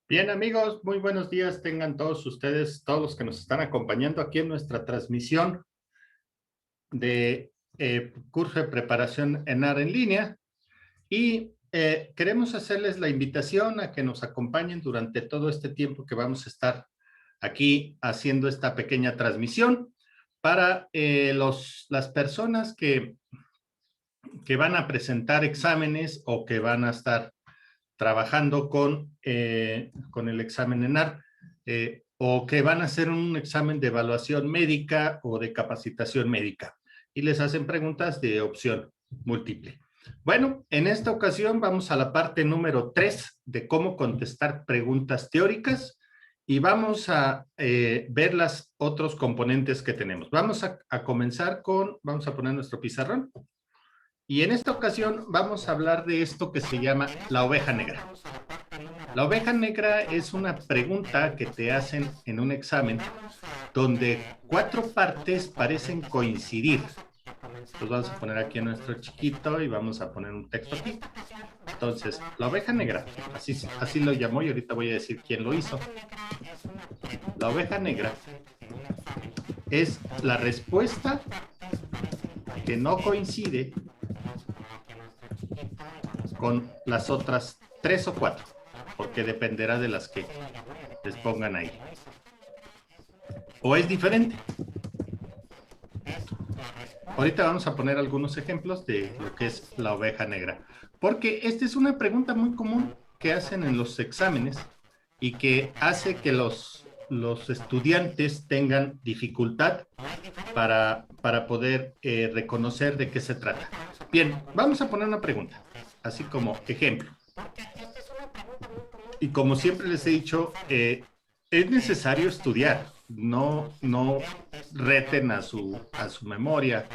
Bien, amigos, muy buenos días. Tengan todos ustedes, todos los que nos están acompañando aquí en nuestra transmisión de curso de preparación ENAR en línea. Y queremos hacerles la invitación a que nos acompañen durante todo este tiempo que vamos a estar aquí haciendo esta pequeña transmisión para las personas que van a presentar exámenes o que van a estar trabajando con el examen ENAR o que van a hacer un examen de evaluación médica o de capacitación médica y les hacen preguntas de opción múltiple. Bueno, en esta ocasión vamos a la parte número 3 de cómo contestar preguntas teóricas y vamos a ver los otros componentes que tenemos. Vamos a comenzar vamos a poner nuestro pizarrón. Y en esta ocasión vamos a hablar de esto que se llama la oveja negra. La oveja negra es una pregunta que te hacen en un examen donde 4 partes parecen coincidir. Entonces vamos a poner aquí a nuestro chiquito y vamos a poner un texto aquí. Entonces, la oveja negra, así lo llamó y ahorita voy a decir quién lo hizo. La oveja negra es la respuesta que no coincide con las otras 3 o 4, porque dependerá de las que les pongan ahí. O es diferente. Ahorita vamos a poner algunos ejemplos de lo que es la oveja negra, porque esta es una pregunta muy común que hacen en los exámenes y que hace que los estudiantes tengan dificultad para poder reconocer de qué se trata. Bien, vamos a poner una pregunta, así como ejemplo. Y como siempre les he dicho, es necesario estudiar, no reten a su memoria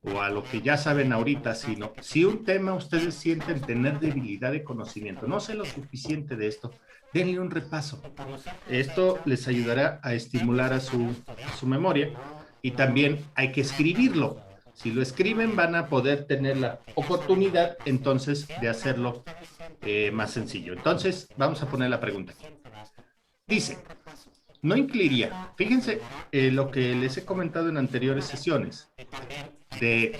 o a lo que ya saben ahorita, sino si un tema ustedes sienten tener debilidad de conocimiento, no sé lo suficiente de esto, denle un repaso. Esto les ayudará a estimular a su memoria y también hay que escribirlo. Si lo escriben van a poder tener la oportunidad entonces de hacerlo más sencillo. Entonces vamos a poner la pregunta aquí. Dice, no incluiría, fíjense lo que les he comentado en anteriores sesiones, de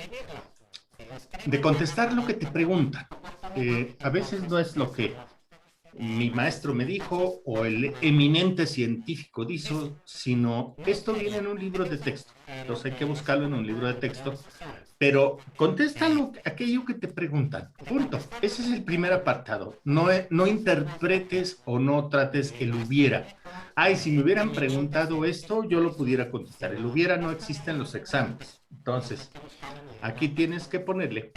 contestar lo que te preguntan. A veces no es lo que mi maestro me dijo o el eminente científico dijo, sino esto viene en un libro de texto. Entonces hay que buscarlo en un libro de texto, pero contéstalo aquello que te preguntan. Punto. Ese es el primer apartado. No interpretes o no trates el hubiera. Ay, si me hubieran preguntado esto, yo lo pudiera contestar. El hubiera no existe en los exámenes. Entonces, aquí tienes que ponerle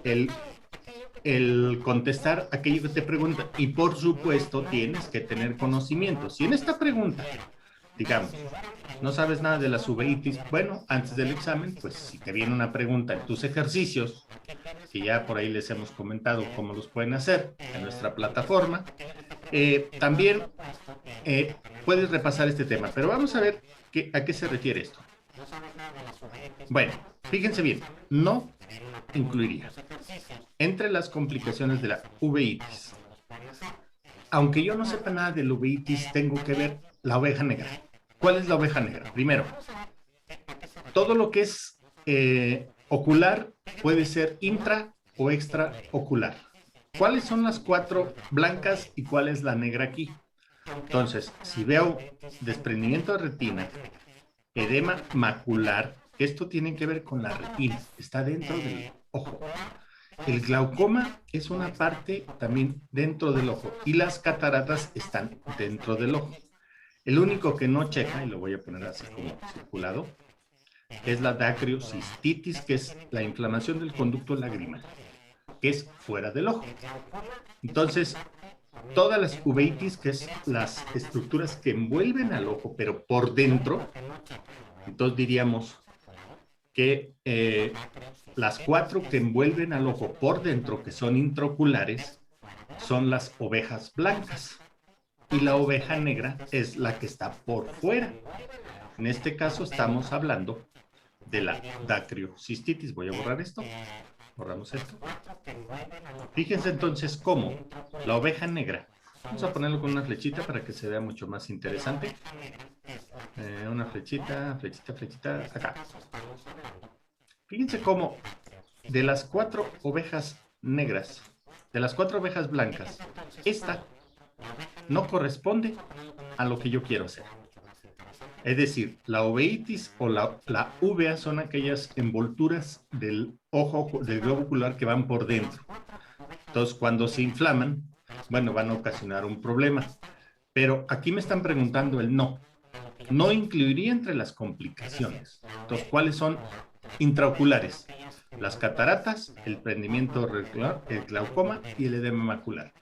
el contestar aquello que te preguntan. Y por supuesto, tienes que tener conocimiento. Si en esta pregunta, digamos, no sabes nada de las uveitis, bueno, antes del examen, pues si te viene una pregunta en tus ejercicios, que ya por ahí les hemos comentado cómo los pueden hacer en nuestra plataforma, también puedes repasar este tema. Pero vamos a ver a qué se refiere esto. Bueno, fíjense bien, no incluiría entre las complicaciones de la uveitis. Aunque yo no sepa nada de la uveitis, tengo que ver la oveja negra. ¿Cuál es la oveja negra? Primero, todo lo que es ocular puede ser intra o extraocular. ¿Cuáles son las 4 blancas y cuál es la negra aquí? Entonces, si veo desprendimiento de retina, edema macular, esto tiene que ver con la retina, está dentro del ojo. El glaucoma es una parte también dentro del ojo y las cataratas están dentro del ojo. El único que no checa, y lo voy a poner así como circulado, es la dacriocistitis, que es la inflamación del conducto lagrimal, que es fuera del ojo. Entonces, todas las uveitis, que es las estructuras que envuelven al ojo, pero por dentro, entonces diríamos que las 4 que envuelven al ojo por dentro, que son intraoculares, son las ovejas blancas. Y la oveja negra es la que está por fuera. En este caso estamos hablando de la dacriocistitis. Voy a borrar esto. Borramos esto. Fíjense entonces cómo la oveja negra Vamos a ponerlo con una flechita para que se vea mucho más interesante. Una flechita, flechita, flechita, acá. Fíjense cómo de las 4 ovejas negras, de las 4 ovejas blancas, esta no corresponde a lo que yo quiero hacer. Es decir, la uveitis o la uvea son aquellas envolturas del ojo, del globo ocular que van por dentro. Entonces, cuando se inflaman, bueno, van a ocasionar un problema. Pero aquí me están preguntando el no. No incluiría entre las complicaciones. Entonces, ¿cuáles son intraoculares? Las cataratas, el prendimiento ocular, el glaucoma y el edema macular.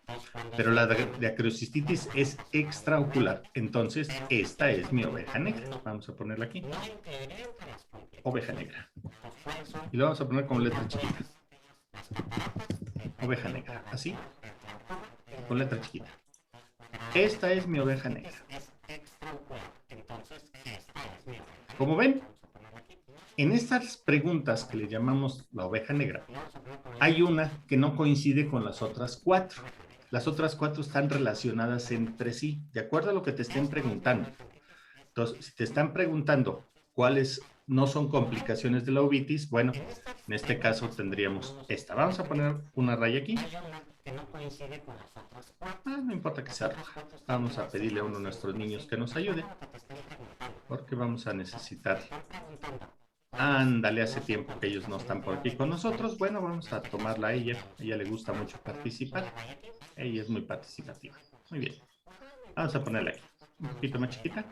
Pero la diacrocistitis es extraocular. Entonces, esta es mi oveja negra. Vamos a ponerla aquí. Oveja negra. Y lo vamos a poner con letra chiquita. Oveja negra. Así. Con letra chiquita. Esta es mi oveja negra. Como ven, en estas preguntas que le llamamos la oveja negra, hay una que no coincide con las otras 4. Las otras 4 están relacionadas entre sí, de acuerdo a lo que te estén preguntando. Entonces, si te están preguntando cuáles no son complicaciones de la uvitis, bueno, en este caso tendríamos esta. Vamos a poner una raya aquí. No importa que sea roja. Vamos a pedirle a uno de nuestros niños que nos ayude, porque vamos a necesitar. Ándale, hace tiempo que ellos no están por aquí con nosotros. Bueno, vamos a tomarla a ella. A ella le gusta mucho participar. Ella es muy participativa. Muy bien. Vamos a ponerla aquí. Un poquito más chiquita.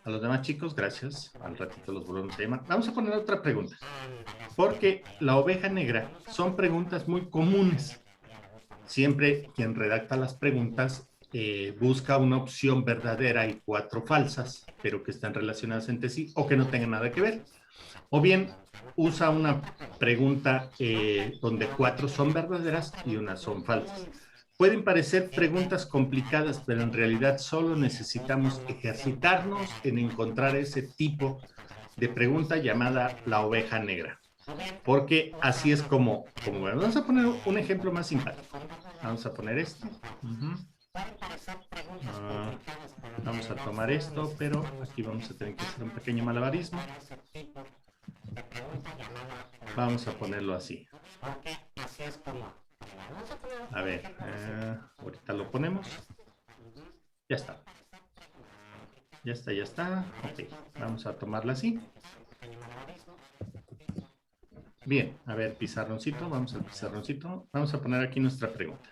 A los demás chicos, gracias. Al ratito los volvemos a llamar. Vamos a poner otra pregunta. Porque la oveja negra son preguntas muy comunes. Siempre quien redacta las preguntas busca una opción verdadera y 4 falsas, pero que están relacionadas entre sí o que no tengan nada que ver. O bien usa una pregunta donde 4 son verdaderas y unas son falsas. Pueden parecer preguntas complicadas, pero en realidad solo necesitamos ejercitarnos en encontrar ese tipo de pregunta llamada la oveja negra. Porque así es como vamos a poner un ejemplo más simpático. Vamos a poner esto. Vamos a tomar esto, pero aquí vamos a tener que hacer un pequeño malabarismo. Vamos a ponerlo así. A ver, ahorita lo ponemos. Ya está. Ya está, ya está. Ok, vamos a tomarla así. Bien, a ver, pizarroncito, vamos al pizarroncito. Vamos a poner aquí nuestra pregunta.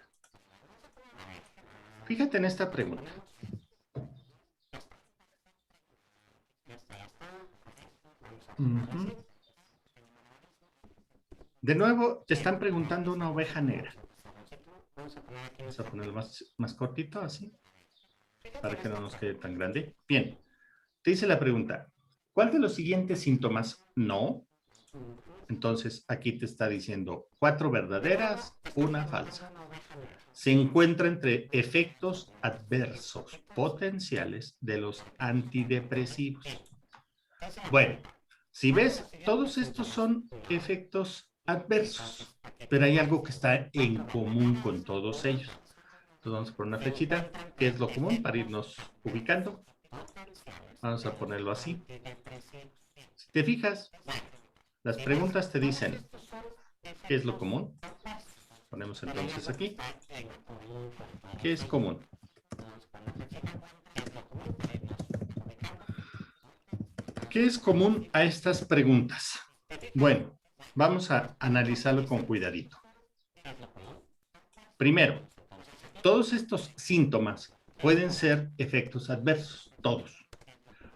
Fíjate en esta pregunta. De nuevo, te están preguntando una oveja negra. Vamos a ponerlo más cortito, así, para que no nos quede tan grande. Bien, te dice la pregunta, ¿cuál de los siguientes síntomas no? Entonces, aquí te está diciendo 4 verdaderas, una falsa. Se encuentra entre efectos adversos potenciales de los antidepresivos. Bueno, si ves, todos estos son efectos adversos, pero hay algo que está en común con todos ellos. Entonces vamos a poner una flechita, que es lo común para irnos ubicando. Vamos a ponerlo así. Si te fijas, las preguntas te dicen, ¿qué es lo común? Ponemos entonces aquí. ¿Qué es común? ¿Qué es común a estas preguntas? Bueno, vamos a analizarlo con cuidadito. Primero, todos estos síntomas pueden ser efectos adversos, todos,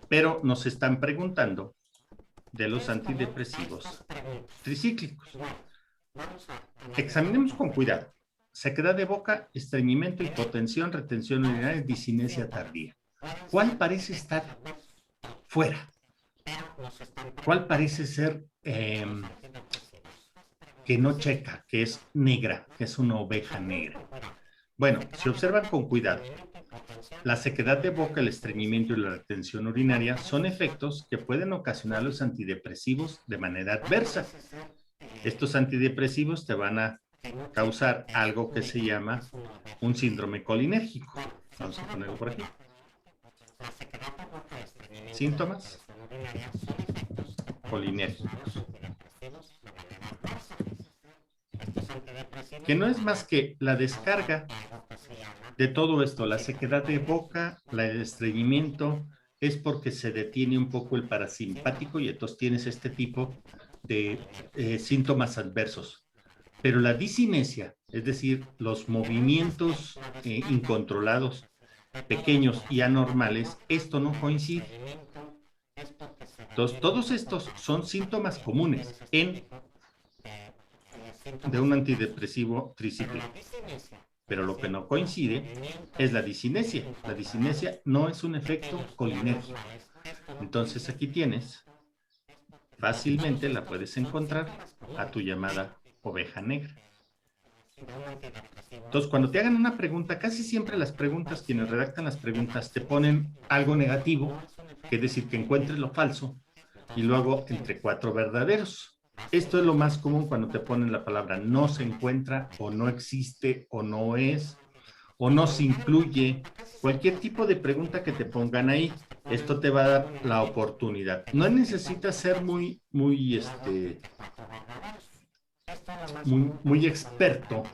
pero nos están preguntando de los antidepresivos tricíclicos. Examinemos con cuidado. Sequedad de boca, estreñimiento, hipotensión, retención urinaria, discinesia tardía. ¿Cuál parece estar fuera? ¿Cuál parece ser que no checa, que es negra, que es una oveja negra? Bueno, si observan con cuidado, la sequedad de boca, el estreñimiento y la retención urinaria son efectos que pueden ocasionar los antidepresivos de manera adversa. Estos antidepresivos te van a causar algo que se llama un síndrome colinérgico. Vamos a ponerlo por aquí. Síntomas colinérgicos. Que no es más que la descarga de todo esto, la sequedad de boca, el estreñimiento, es porque se detiene un poco el parasimpático y entonces tienes este tipo de síntomas adversos. Pero la disinesia, es decir, los movimientos incontrolados, pequeños y anormales, esto no coincide. Entonces, todos estos son síntomas comunes de un antidepresivo tricíclico. Pero lo que no coincide es la disinesia. La disinesia no es un efecto colinérgico. Entonces aquí tienes, fácilmente la puedes encontrar a tu llamada oveja negra. Entonces, cuando te hagan una pregunta, casi siempre las preguntas, quienes redactan las preguntas, te ponen algo negativo, que es decir, que encuentres lo falso, y luego entre 4 verdaderos. Esto es lo más común cuando te ponen la palabra no se encuentra, o no existe, o no es, o no se incluye. Cualquier tipo de pregunta que te pongan ahí, esto te va a dar la oportunidad. No necesitas ser muy experto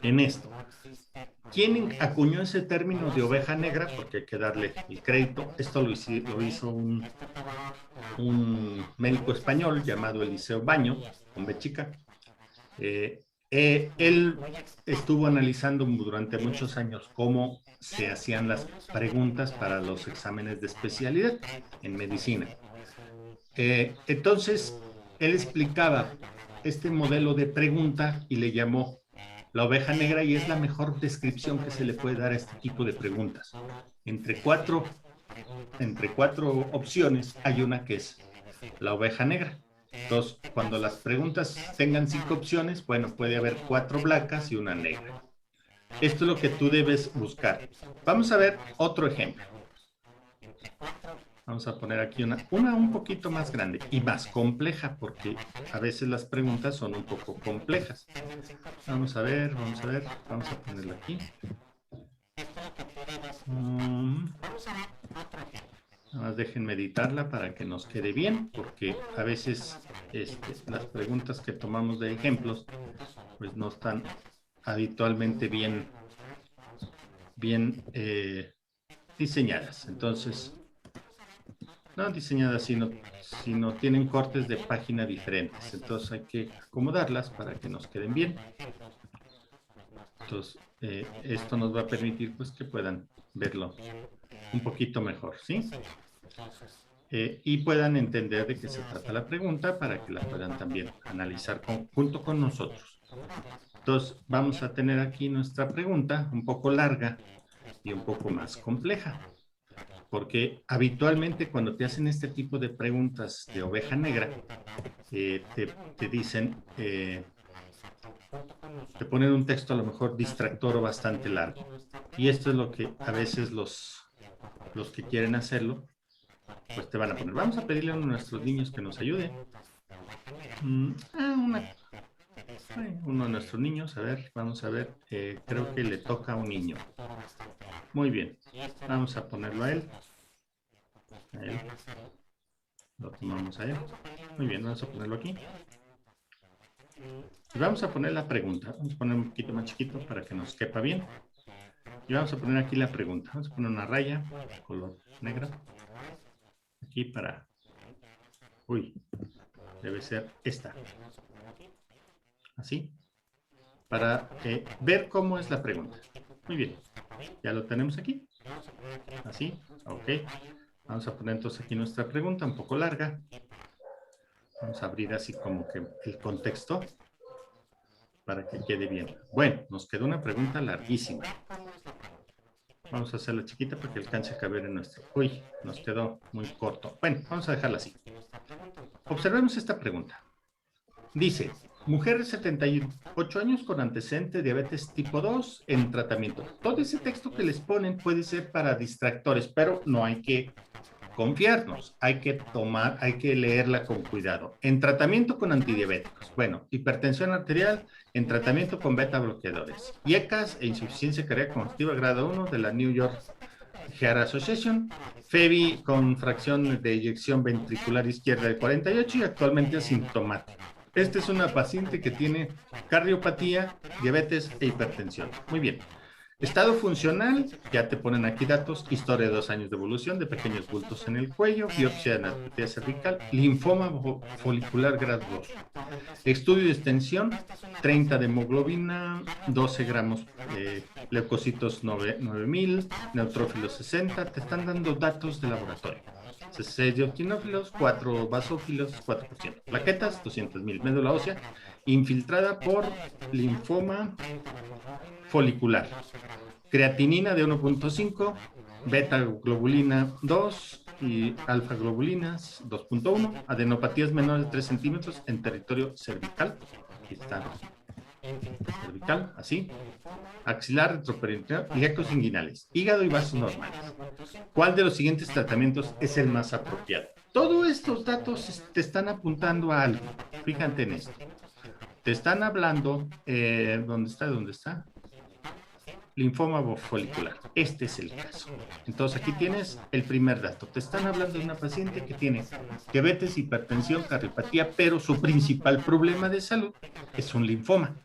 en esto. ¿Quién acuñó ese término de oveja negra? Porque hay que darle el crédito. Esto lo hizo un médico español llamado Eliseo Baño, con B chica. Él estuvo analizando durante muchos años cómo se hacían las preguntas para los exámenes de especialidad en medicina. Entonces, él explicaba este modelo de pregunta y le llamó la oveja negra, y es la mejor descripción que se le puede dar a este tipo de preguntas. Entre cuatro opciones hay una que es la oveja negra. Entonces, cuando las preguntas tengan 5 opciones, bueno, puede haber 4 blancas y una negra. Esto es lo que tú debes buscar. Vamos a ver otro ejemplo. Vamos a poner aquí una un poquito más grande y más compleja, porque a veces las preguntas son un poco complejas. Vamos a ver, vamos a ponerlo aquí. Nada más déjenme editarla para que nos quede bien, porque a veces las preguntas que tomamos de ejemplos pues no están habitualmente bien diseñadas. Entonces, no diseñadas, sino tienen cortes de página diferentes. Entonces hay que acomodarlas para que nos queden bien. Entonces, esto nos va a permitir pues que puedan verlo un poquito mejor, ¿sí? Y puedan entender de qué se trata la pregunta para que la puedan también analizar junto con nosotros. Entonces, vamos a tener aquí nuestra pregunta un poco larga y un poco más compleja, porque habitualmente cuando te hacen este tipo de preguntas de oveja negra, te dicen, te ponen un texto a lo mejor distractor o bastante largo. Y esto es lo que a veces los que quieren hacerlo, pues te van a poner. Vamos a pedirle a uno de nuestros niños que nos ayude. Uno de nuestros niños, a ver, vamos a ver, creo que le toca a un niño. Muy bien, vamos a ponerlo a él. Lo tomamos a él. Muy bien, vamos a ponerlo aquí. Y vamos a poner la pregunta. Vamos a poner un poquito más chiquito para que nos quepa bien. Y vamos a poner aquí la pregunta. Vamos a poner una raya, color negro. Aquí para... Uy, debe ser esta. Así. Para ver cómo es la pregunta. Muy bien. Ya lo tenemos aquí. Así. Ok. Vamos a poner entonces aquí nuestra pregunta, un poco larga. Vamos a abrir así como que el contexto para que quede bien. Bueno, nos quedó una pregunta larguísima. Vamos a hacerla chiquita para que alcance a caber en nuestro... Uy, nos quedó muy corto. Bueno, vamos a dejarla así. Observemos esta pregunta. Dice, mujer de 78 años con antecedente de diabetes tipo 2 en tratamiento. Todo ese texto que les ponen puede ser para distractores, pero no hay que confiarnos, hay que leerla con cuidado. En tratamiento con antidiabéticos, bueno, hipertensión arterial, en tratamiento con beta bloqueadores, IECAS e insuficiencia cardíaca congestiva grado 1 de la New York Heart Association, FEBI con fracción de eyección ventricular izquierda de 48 y actualmente asintomático. Esta es una paciente que tiene cardiopatía, diabetes e hipertensión. Muy bien. Estado funcional, ya te ponen aquí datos, historia de 2 años de evolución de pequeños bultos en el cuello, biopsia de anatomía cervical, linfoma folicular grado 2. Estudio de extensión, 30 de hemoglobina, 12 gramos leucocitos 9000, neutrófilos 60, te están dando datos de laboratorio. 6 eosinófilos, 4 basófilos, 4%. Plaquetas, 200,000. Médula ósea, infiltrada por linfoma folicular. Creatinina de 1.5, beta globulina 2 y alfa globulinas 2.1, adenopatías menores de 3 centímetros en territorio cervical. Aquí está. Cervical, así. Axilar, retroperitoneal y ecos inguinales. Hígado y vasos normales. ¿Cuál de los siguientes tratamientos es el más apropiado? Todos estos datos te están apuntando a algo. Fíjate en esto. Te están hablando, ¿dónde está? Linfoma folicular. Este es el caso. Entonces aquí tienes el primer dato. Te están hablando de una paciente que tiene diabetes, hipertensión, cardiopatía, pero su principal problema de salud es un linfoma.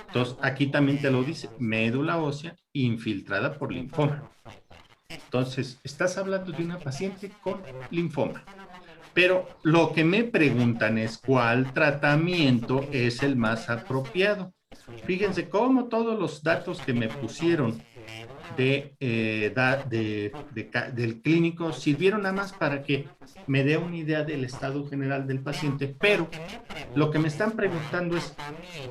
Entonces aquí también te lo dice, médula ósea infiltrada por linfoma. Entonces estás hablando de una paciente con linfoma. Pero lo que me preguntan es cuál tratamiento es el más apropiado. Fíjense cómo todos los datos que me pusieron del clínico sirvieron nada más para que me dé una idea del estado general del paciente, pero lo que me están preguntando es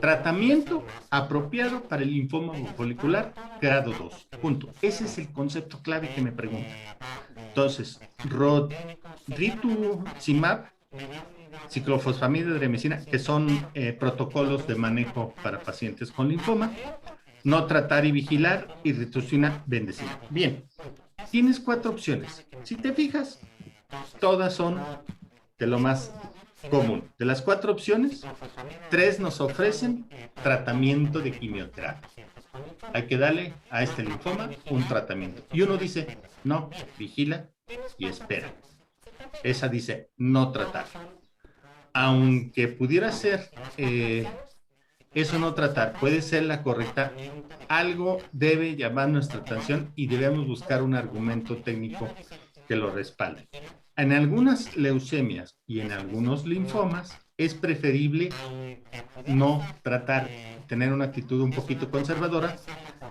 tratamiento apropiado para el linfoma folicular grado 2, punto. Ese es el concepto clave que me preguntan. Entonces, rituximab, ciclofosfamida, dremesina, que son protocolos de manejo para pacientes con linfoma, no tratar y vigilar, y rituximab, bendecina. Bien, tienes 4 opciones. Si te fijas, todas son de lo más común. De las 4 opciones, 3 nos ofrecen tratamiento de quimioterapia. Hay que darle a este linfoma un tratamiento. Y uno dice, no, vigila y espera. Esa dice, no tratar. Aunque pudiera ser eso no tratar, puede ser la correcta, algo debe llamar nuestra atención y debemos buscar un argumento técnico que lo respalde. En algunas leucemias y en algunos linfomas es preferible no tratar, tener una actitud un poquito conservadora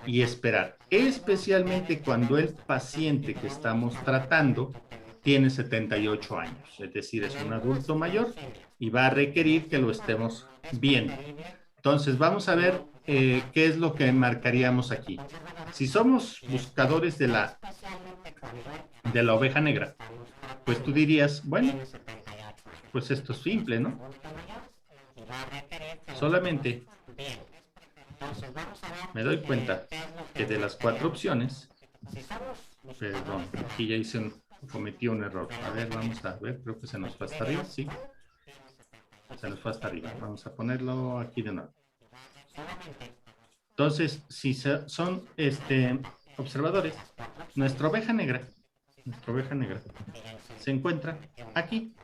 y esperar, especialmente cuando el paciente que estamos tratando tiene 78 años, es decir, es un adulto mayor y va a requerir que lo estemos viendo. Entonces, vamos a ver qué es lo que marcaríamos aquí. Si somos buscadores de la oveja negra, pues tú dirías, bueno, pues esto es simple, ¿no? Solamente me doy cuenta que de las 4 opciones, perdón, aquí ya cometí un error. A ver, vamos a ver, creo que se nos fue hasta arriba, sí. Se nos fue hasta arriba. Vamos a ponerlo aquí de nuevo. Entonces, si son observadores, nuestra oveja negra se encuentra aquí.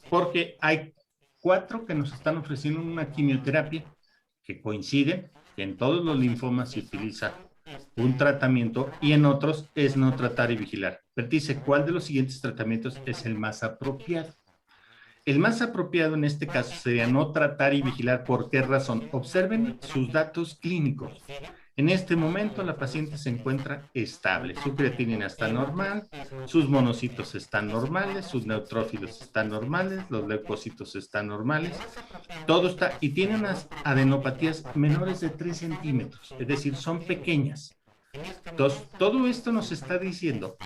Porque hay 4 que nos están ofreciendo una quimioterapia que coincide que en todos los linfomas se utiliza un tratamiento y en otros es no tratar y vigilar. Pero dice, ¿cuál de los siguientes tratamientos es el más apropiado? El más apropiado en este caso sería no tratar y vigilar. ¿Por qué razón? Observen sus datos clínicos. En este momento la paciente se encuentra estable. Su creatinina está normal, sus monocitos están normales, sus neutrófilos están normales, los leucocitos están normales. Todo está, y tiene unas adenopatías menores de 3 centímetros, es decir, son pequeñas. Entonces, todo esto nos está diciendo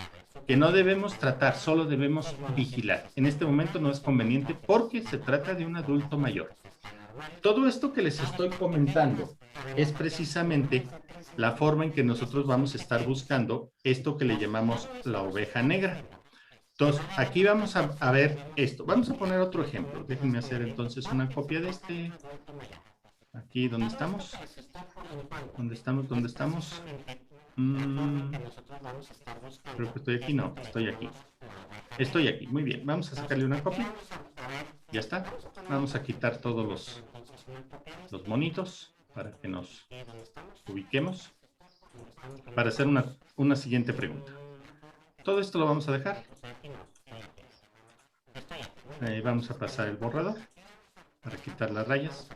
que no debemos tratar, solo debemos vigilar. En este momento no es conveniente porque se trata de un adulto mayor. Todo esto que les estoy comentando es precisamente la forma en que nosotros vamos a estar buscando esto que le llamamos la oveja negra. Entonces, aquí vamos a ver esto. Vamos a poner otro ejemplo. Déjenme hacer entonces una copia de este. Aquí, ¿dónde estamos? ¿Dónde estamos? ¿Dónde estamos? Creo que estoy aquí. No, estoy aquí. Estoy aquí. Muy bien. Vamos a sacarle una copia. Ya está. Vamos a quitar todos los monitos para que nos ubiquemos para hacer una siguiente pregunta. Todo esto lo vamos a dejar. Vamos a pasar el borrador para quitar las rayas.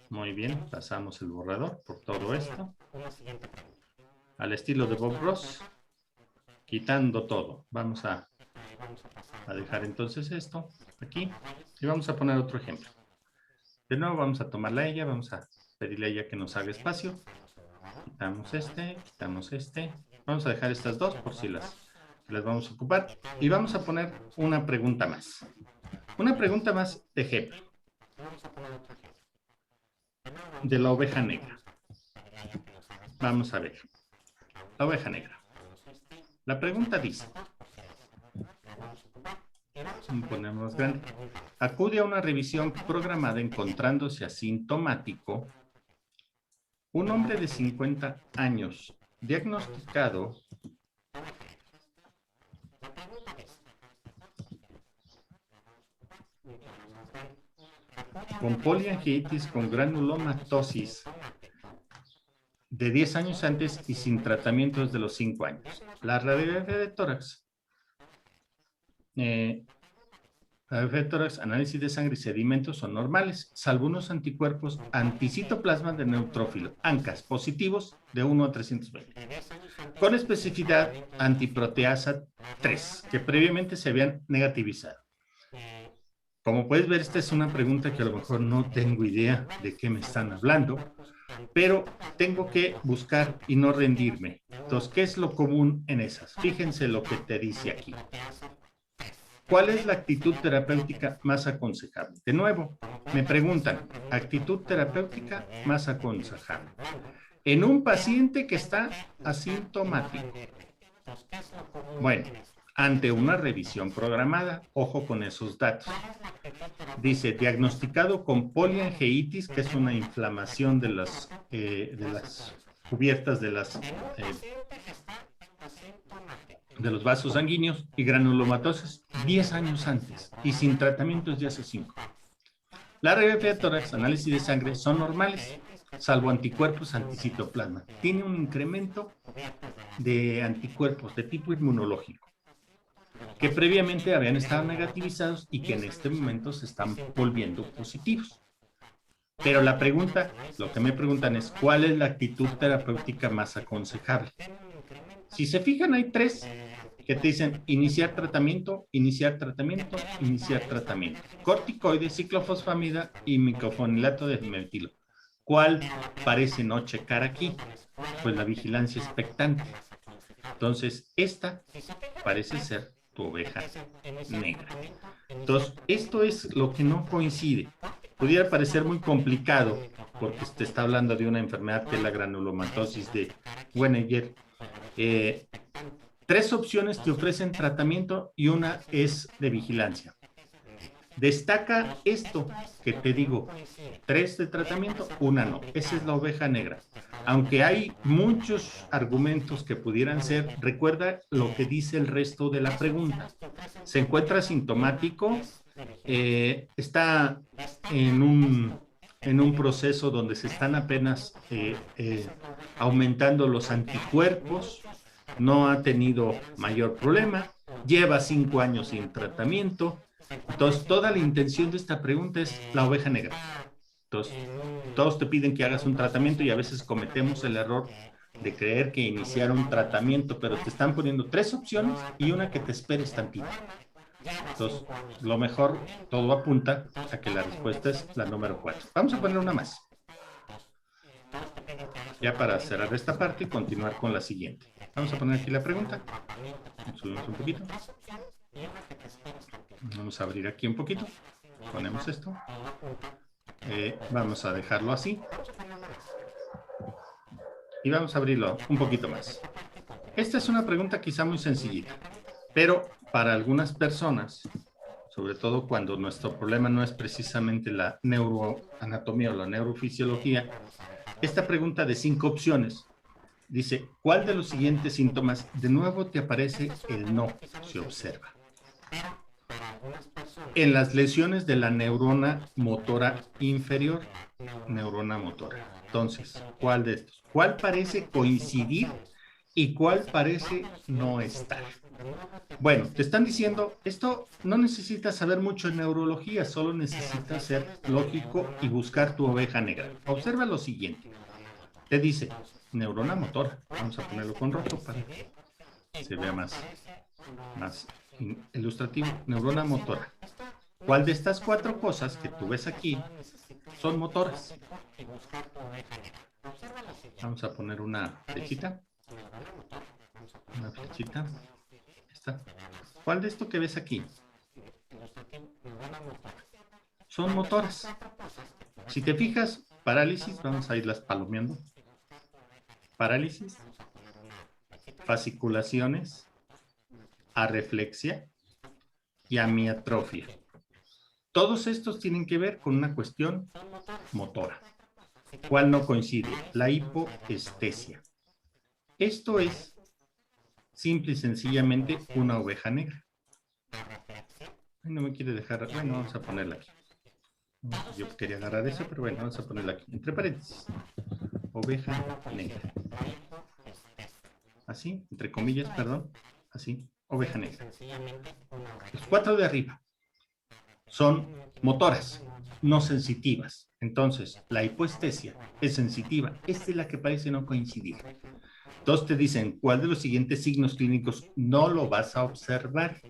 Muy bien, pasamos el borrador por todo esto. Al estilo de Bob Ross, quitando todo. Vamos a dejar entonces esto aquí y vamos a poner otro ejemplo. De nuevo vamos a tomarla a ella, vamos a pedirle a ella que nos haga espacio. Quitamos este. Vamos a dejar estas dos por si las vamos a ocupar. Y vamos a poner una pregunta más. Una pregunta más de ejemplo. De la oveja negra. Vamos a ver. La oveja negra. La pregunta dice. Ponemos grande. Acude a una revisión programada encontrándose asintomático un hombre de 50 años diagnosticado con poliangiitis con granulomatosis de 10 años antes y sin tratamiento desde los 5 años. La radiografía de tórax, análisis de sangre y sedimentos son normales, salvo unos anticuerpos anticitoplasma de neutrófilo, ANCAS, positivos de 1 a 320, con especificidad antiproteasa 3, que previamente se habían negativizado. Como puedes ver, esta es una pregunta que a lo mejor no tengo idea de qué me están hablando, pero tengo que buscar y no rendirme. Entonces, ¿qué es lo común en esas? Fíjense lo que te dice aquí. ¿Cuál es la actitud terapéutica más aconsejable? De nuevo, me preguntan, actitud terapéutica más aconsejable. En un paciente que está asintomático. Bueno, ante una revisión programada, ojo con esos datos. Dice, diagnosticado con poliangiitis, que es una inflamación de las cubiertas de los vasos sanguíneos y granulomatosis 10 años antes y sin tratamiento desde hace 5. La radiografía de tórax, análisis de sangre son normales, salvo anticuerpos anticitoplasma. Tiene un incremento de anticuerpos de tipo inmunológico que previamente habían estado negativizados y que en este momento se están volviendo positivos. Pero la pregunta, lo que me preguntan es, ¿cuál es la actitud terapéutica más aconsejable? Si se fijan, hay 3 que te dicen iniciar tratamiento, iniciar tratamiento, iniciar tratamiento. Corticoides, ciclofosfamida y micofenilato de metilo. ¿Cuál parece no checar aquí? Pues la vigilancia expectante. Entonces, esta parece ser tu oveja negra. Entonces, esto es lo que no coincide. Pudiera parecer muy complicado porque te está hablando de una enfermedad que es la granulomatosis de Wegener. 3 opciones te ofrecen tratamiento y una es de vigilancia. Destaca esto que te digo, 3 de tratamiento, una no. Esa es la oveja negra. Aunque hay muchos argumentos que pudieran ser, recuerda lo que dice el resto de la pregunta. Se encuentra asintomático, está en un proceso donde se están apenas aumentando los anticuerpos, no ha tenido mayor problema, lleva 5 años sin tratamiento. Entonces, toda la intención de esta pregunta es la oveja negra. Entonces, todos te piden que hagas un tratamiento y a veces cometemos el error de creer que iniciar un tratamiento, pero te están poniendo 3 opciones y una que te esperes tantito. Entonces, lo mejor, todo apunta a que la respuesta es la número 4. Vamos a poner una más. Ya para cerrar esta parte y continuar con la siguiente. Vamos a poner aquí la pregunta. Subimos un poquito. Vamos a abrir aquí un poquito. Ponemos esto. Vamos a dejarlo así. Y vamos a abrirlo un poquito más. Esta es una pregunta quizá muy sencillita, pero para algunas personas, sobre todo cuando nuestro problema no es precisamente la neuroanatomía o la neurofisiología, esta pregunta de 5 opciones dice, ¿cuál de los siguientes síntomas de nuevo te aparece el no se observa? En las lesiones de la neurona motora inferior, neurona motora. Entonces, ¿cuál de estos? ¿Cuál parece coincidir y cuál parece no estar? Bueno, te están diciendo, esto no necesitas saber mucho en neurología, solo necesitas ser lógico y buscar tu oveja negra. Observa lo siguiente. Te dice, neurona motora. Vamos a ponerlo con rojo para que se vea más ilustrativo. Neurona motora. ¿Cuál de estas 4 cosas que tú ves aquí son motoras? Vamos a poner una flechita. Una flechita. Esta. ¿Cuál de esto que ves aquí son motoras? Si te fijas, parálisis, vamos a irlas palomeando. Parálisis, fasciculaciones, arreflexia y amiatrofia. Todos estos tienen que ver con una cuestión motora. ¿Cuál no coincide? La hipoestesia. Esto es simple y sencillamente una oveja negra. Ay, no me quiere dejar. Bueno, vamos a ponerla aquí. Yo quería agarrar eso, pero bueno, vamos a ponerla aquí. Entre paréntesis. Oveja negra. Así, entre comillas, perdón. Así, oveja negra. Los 4 de arriba son motoras, no sensitivas. Entonces, la hipoestesia es sensitiva. Esta es la que parece no coincidir. Entonces te dicen, ¿cuál de los siguientes signos clínicos no lo vas a observar?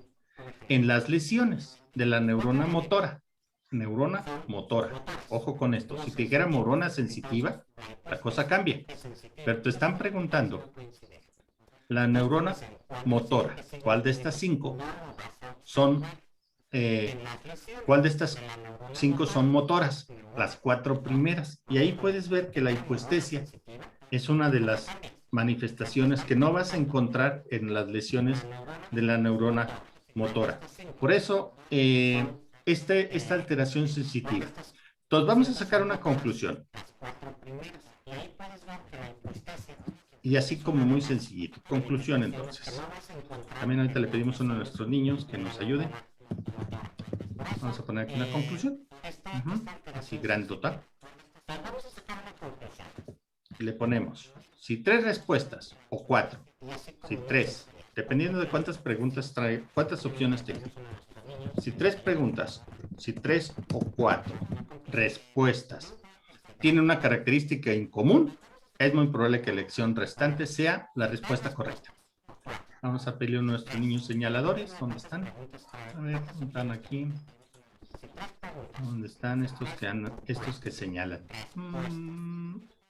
En las lesiones de la neurona motora. Neurona motora. Ojo con esto. Si te dijera neurona sensitiva, la cosa cambia. Pero te están preguntando, la neurona motora, ¿cuál de estas 5 son ¿cuál de estas 5 son motoras? Las 4 primeras. Y ahí puedes ver que la hipoestesia es una de las manifestaciones que no vas a encontrar en las lesiones de la neurona motora. Por eso, esta alteración sensitiva. Entonces, vamos a sacar una conclusión. Y así como muy sencillito. Conclusión, entonces. También ahorita le pedimos a uno de nuestros niños que nos ayude. Vamos a poner aquí una conclusión. Así, grandota. Y le ponemos, si 3 respuestas o 4, si 3, dependiendo de cuántas preguntas trae, cuántas opciones tenga. Si 3 preguntas, si 3 o 4 respuestas tienen una característica en común, es muy probable que la elección restante sea la respuesta correcta. Vamos a pedirle a nuestros niños señaladores. ¿Dónde están? A ver, ¿dónde están aquí? ¿Dónde están estos que señalan?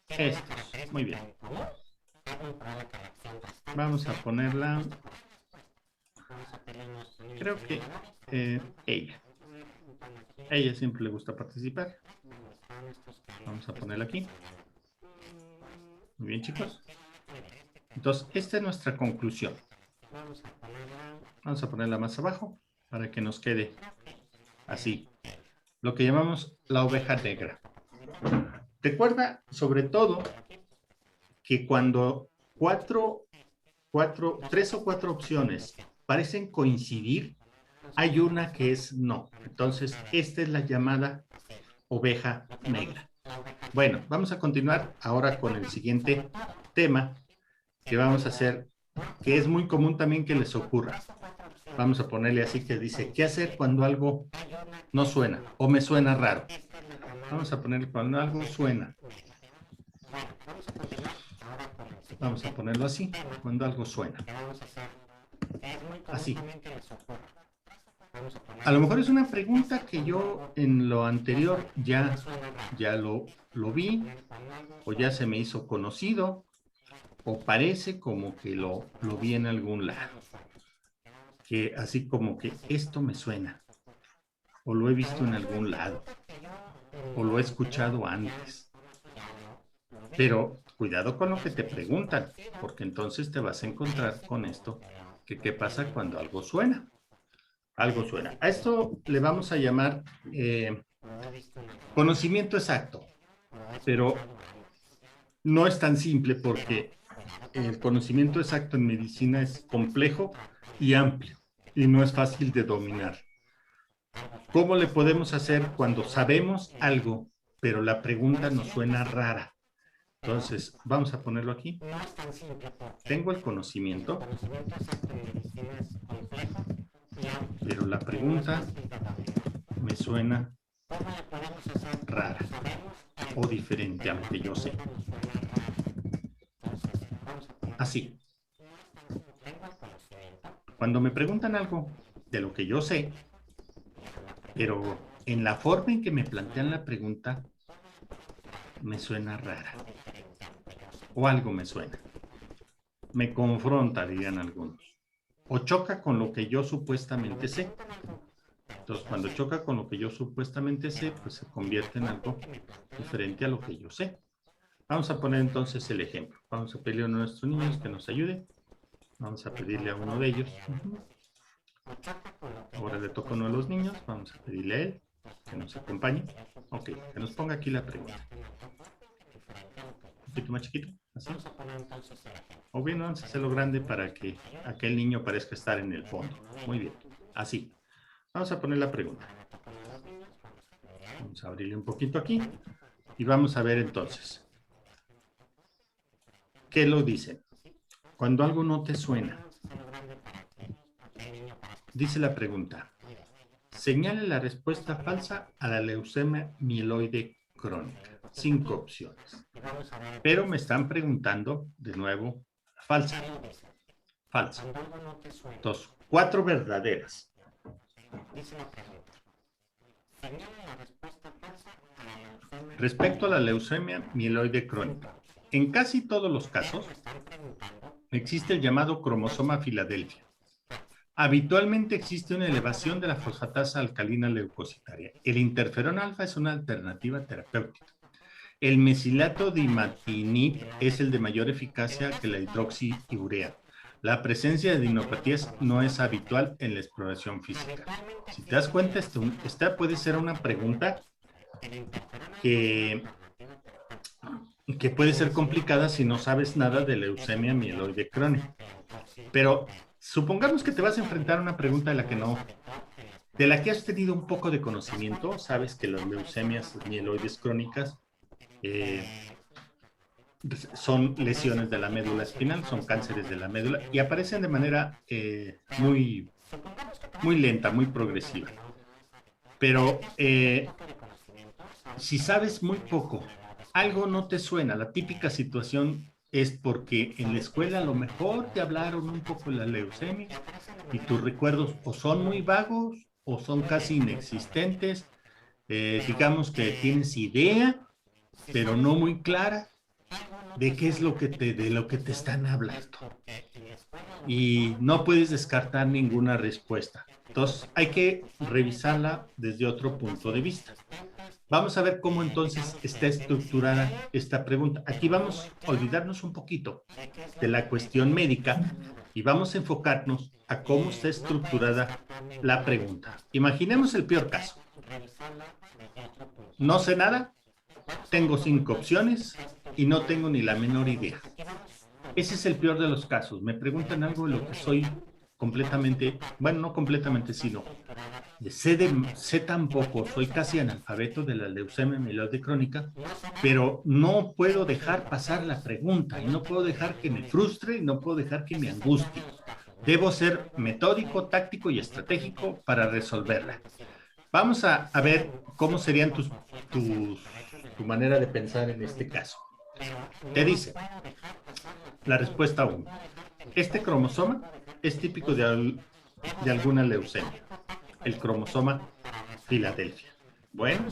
Estos. Muy bien. Vamos a ponerla. Creo que ella. Ella siempre le gusta participar. Vamos a ponerla aquí. Muy bien, chicos. Entonces, esta es nuestra conclusión. Vamos a ponerla más abajo para que nos quede así. Lo que llamamos la oveja negra. Recuerda, sobre todo, que cuando 3 o 4 opciones parecen coincidir, hay una que es no. Entonces, esta es la llamada oveja negra. Bueno, vamos a continuar ahora con el siguiente tema que vamos a hacer, que es muy común también que les ocurra. Vamos a ponerle así que dice, ¿qué hacer cuando algo no suena o me suena raro? Vamos a ponerle cuando algo suena. Vamos a ponerlo así, cuando algo suena. Así. A lo mejor es una pregunta que yo en lo anterior ya lo vi, o ya se me hizo conocido, o parece como que lo vi en algún lado. Que así como que esto me suena. o lo he visto en algún lado, o lo he escuchado antes. Pero cuidado con lo que te preguntan, porque entonces te vas a encontrar con esto, que qué pasa cuando algo suena. Algo suena. A esto le vamos a llamar conocimiento exacto, pero no es tan simple porque el conocimiento exacto en medicina es complejo y amplio y no es fácil de dominar. ¿Cómo le podemos hacer cuando sabemos algo, pero la pregunta nos suena rara? Entonces, vamos a ponerlo aquí. Tengo el conocimiento, pero la pregunta me suena rara o diferente a lo que yo sé. Así. Cuando me preguntan algo de lo que yo sé, pero en la forma en que me plantean la pregunta, me suena rara. O algo me suena. Me confronta, dirían algunos. O choca con lo que yo supuestamente sé. Entonces, cuando choca con lo que yo supuestamente sé, pues se convierte en algo diferente a lo que yo sé. Vamos a poner entonces el ejemplo. Vamos a pedirle a nuestros niños que nos ayude. Vamos a pedirle a uno de ellos. Ahora le toca a uno de los niños. Vamos a pedirle a él que nos acompañe. Ok, que nos ponga aquí la pregunta. Un poquito más chiquito, así. O bien, vamos a hacerlo grande para que aquel niño parezca estar en el fondo. Muy bien, así. Vamos a poner la pregunta. Vamos a abrirle un poquito aquí y vamos a ver entonces. ¿Qué lo dicen? Cuando algo no te suena, dice la pregunta. Señale la respuesta falsa a la leucemia mieloide crónica. 5 opciones. Pero me están preguntando de nuevo falsa. Falsa. Entonces, 4 verdaderas. Respecto a la leucemia mieloide crónica, en casi todos los casos existe el llamado cromosoma Filadelfia. Habitualmente existe una elevación de la fosfatasa alcalina leucocitaria. El interferón alfa es una alternativa terapéutica. El mesilato dimatinib es el de mayor eficacia que la hidroxiurea. La presencia de adenopatías no es habitual en la exploración física. Si te das cuenta, esta puede ser una pregunta que puede ser complicada si no sabes nada de leucemia mieloide crónica. Pero supongamos que te vas a enfrentar a una pregunta de la que has tenido un poco de conocimiento. Sabes que las leucemias mieloides crónicas son lesiones de la médula espinal, son cánceres de la médula y aparecen de manera muy lenta, muy progresiva. Pero si sabes muy poco, algo no te suena, la típica situación es porque en la escuela a lo mejor te hablaron un poco de la leucemia y tus recuerdos o son muy vagos o son casi inexistentes. Digamos que tienes idea, pero no muy clara de qué es de lo que te están hablando. Y no puedes descartar ninguna respuesta. Entonces hay que revisarla desde otro punto de vista. Vamos a ver cómo entonces está estructurada esta pregunta. Aquí vamos a olvidarnos un poquito de la cuestión médica y vamos a enfocarnos a cómo está estructurada la pregunta. Imaginemos el peor caso. No sé nada, tengo 5 opciones y no tengo ni la menor idea. Ese es el peor de los casos. Me preguntan algo de lo que soy completamente, bueno, no completamente, sino sé tan poco, soy casi analfabeto de la leucemia mieloide crónica, pero no puedo dejar pasar la pregunta y no puedo dejar que me frustre y no puedo dejar que me angustie. Debo ser metódico, táctico y estratégico para resolverla. Vamos a ver cómo serían tu manera de pensar en este caso. Te dice la respuesta 1. Este cromosoma es típico de alguna leucemia, el cromosoma Filadelfia. Bueno,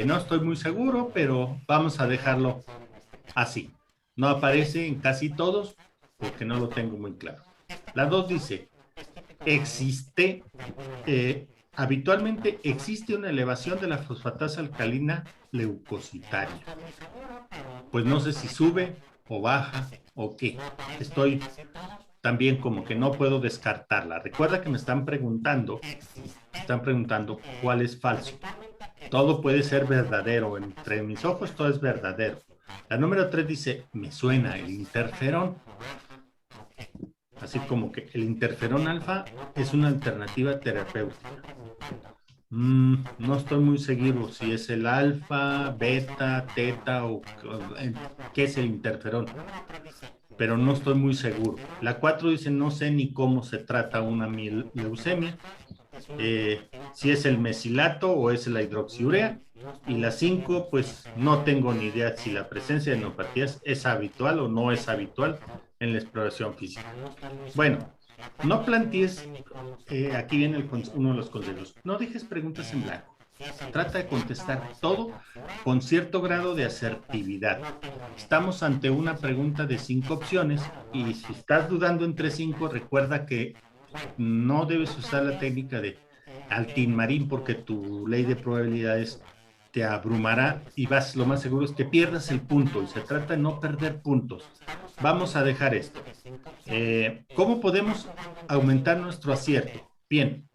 no estoy muy seguro, pero vamos a dejarlo así. No aparece en casi todos porque no lo tengo muy claro. La 2 dice, existe habitualmente existe una elevación de la fosfatasa alcalina leucocitaria. Pues no sé si sube o baja o qué. Estoy también como que no puedo descartarla. Recuerda que me están preguntando cuál es falso. Todo puede ser verdadero. Entre mis ojos todo es verdadero. La número 3 dice, me suena el interferón. Así como que el interferón alfa es una alternativa terapéutica. No estoy muy seguro si es el alfa, beta, teta o qué es el interferón, pero no estoy muy seguro. La 4 dice, no sé ni cómo se trata una leucemia, si es el mesilato o es la hidroxiurea. Y la 5, pues no tengo ni idea si la presencia de neuropatías es habitual o no es habitual en la exploración física. Bueno, no plantees, aquí viene uno de los consejos, no dejes preguntas en blanco. Trata de contestar todo con cierto grado de asertividad. Estamos ante una pregunta de 5 opciones y si estás dudando entre 5, recuerda que no debes usar la técnica de Altin-Marín porque tu ley de probabilidades te abrumará y lo más seguro es que pierdas el punto y se trata de no perder puntos. Vamos a dejar esto. ¿Cómo podemos aumentar nuestro acierto? Bien,